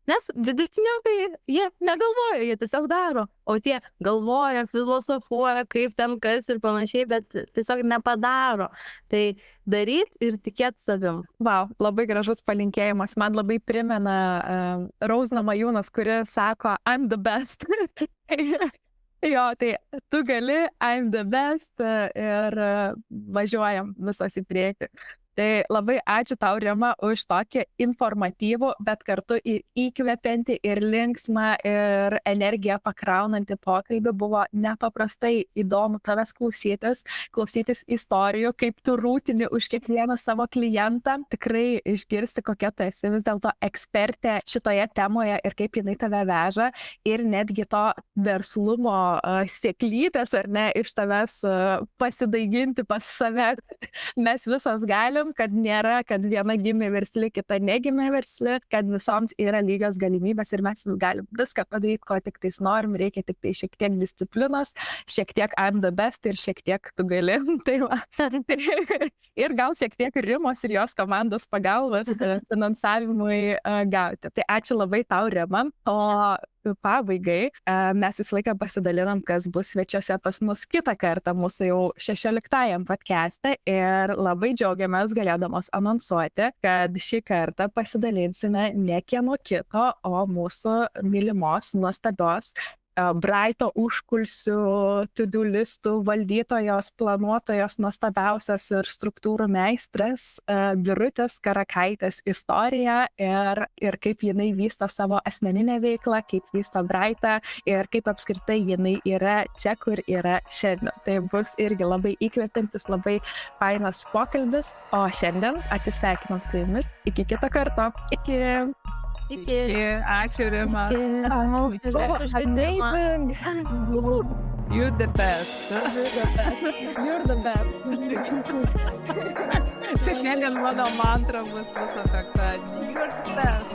Nes vidutiniokai, jie negalvoja, jie tiesiog daro, o tie galvoja, filosofuoja, kaip ten kas ir panašiai, bet tiesiog nepadaro. Tai daryt ir tikėti savim. Vau, labai gražus palinkėjimas. Man labai primena Rose Namajunas, kuri sako, I'm the best. Jo, tai tu gali, I'm the best ir važiuojam visos į priekį. Tai labai ačiū tau, Rima, už tokį informatyvų, bet kartu ir įkvepiantį, ir linksmą, ir energiją pakraunantį pokalbį. Buvo nepaprastai įdomu tavęs klausytis istorijų, kaip tu rūtini už kiekvieną savo klientą. Tikrai išgirsti, kokia tu esi vis dėlto ekspertė šitoje temoje ir kaip jinai tave veža. Ir netgi to verslumo sėklytės, ar ne, iš tavęs pasidaiginti pas save. Mes visos galim, kad nėra, kad viena gimė versli, kita negimė versli, kad visoms yra lygios galimybės ir mes galim viską padaryti, ko tik tais norim, reikia tik tai šiek tiek disciplinos, šiek tiek I'm the best ir šiek tiek tu gali. Tai va. Ir gal šiek tiek Rimos ir jos komandos pagalbos finansavimui gauti. Tai ačiū labai tau, Rima. O pabaigai mes visą laiką pasidalinam, kas bus svečiuose pas mus kitą kartą mūsų jau 16 podcast'e ir labai džiaugiamės galėdamos anonsuoti, kad šį kartą pasidalinsime ne kieno kito, o mūsų mylimos, nuostabios Braito užkulsių, to-do listų valdytojos, planuotojos, nuostabiausios ir struktūrų meistras Birutės Karakaitės istoriją ir kaip jinai vysto savo asmeninę veiklą, kaip vysto Braitą ir kaip apskritai jinai yra čia, kur yra šiandien. Tai bus irgi labai įkvepiantis, labai fainas pokalbis, o šiandien atsisveikinam su jumis. Iki kito karto. Iki. Ačiū, Rima. Amazing. You're the best. You're the best. Čia šiandien mano mantra bus visą tokia. You're the best.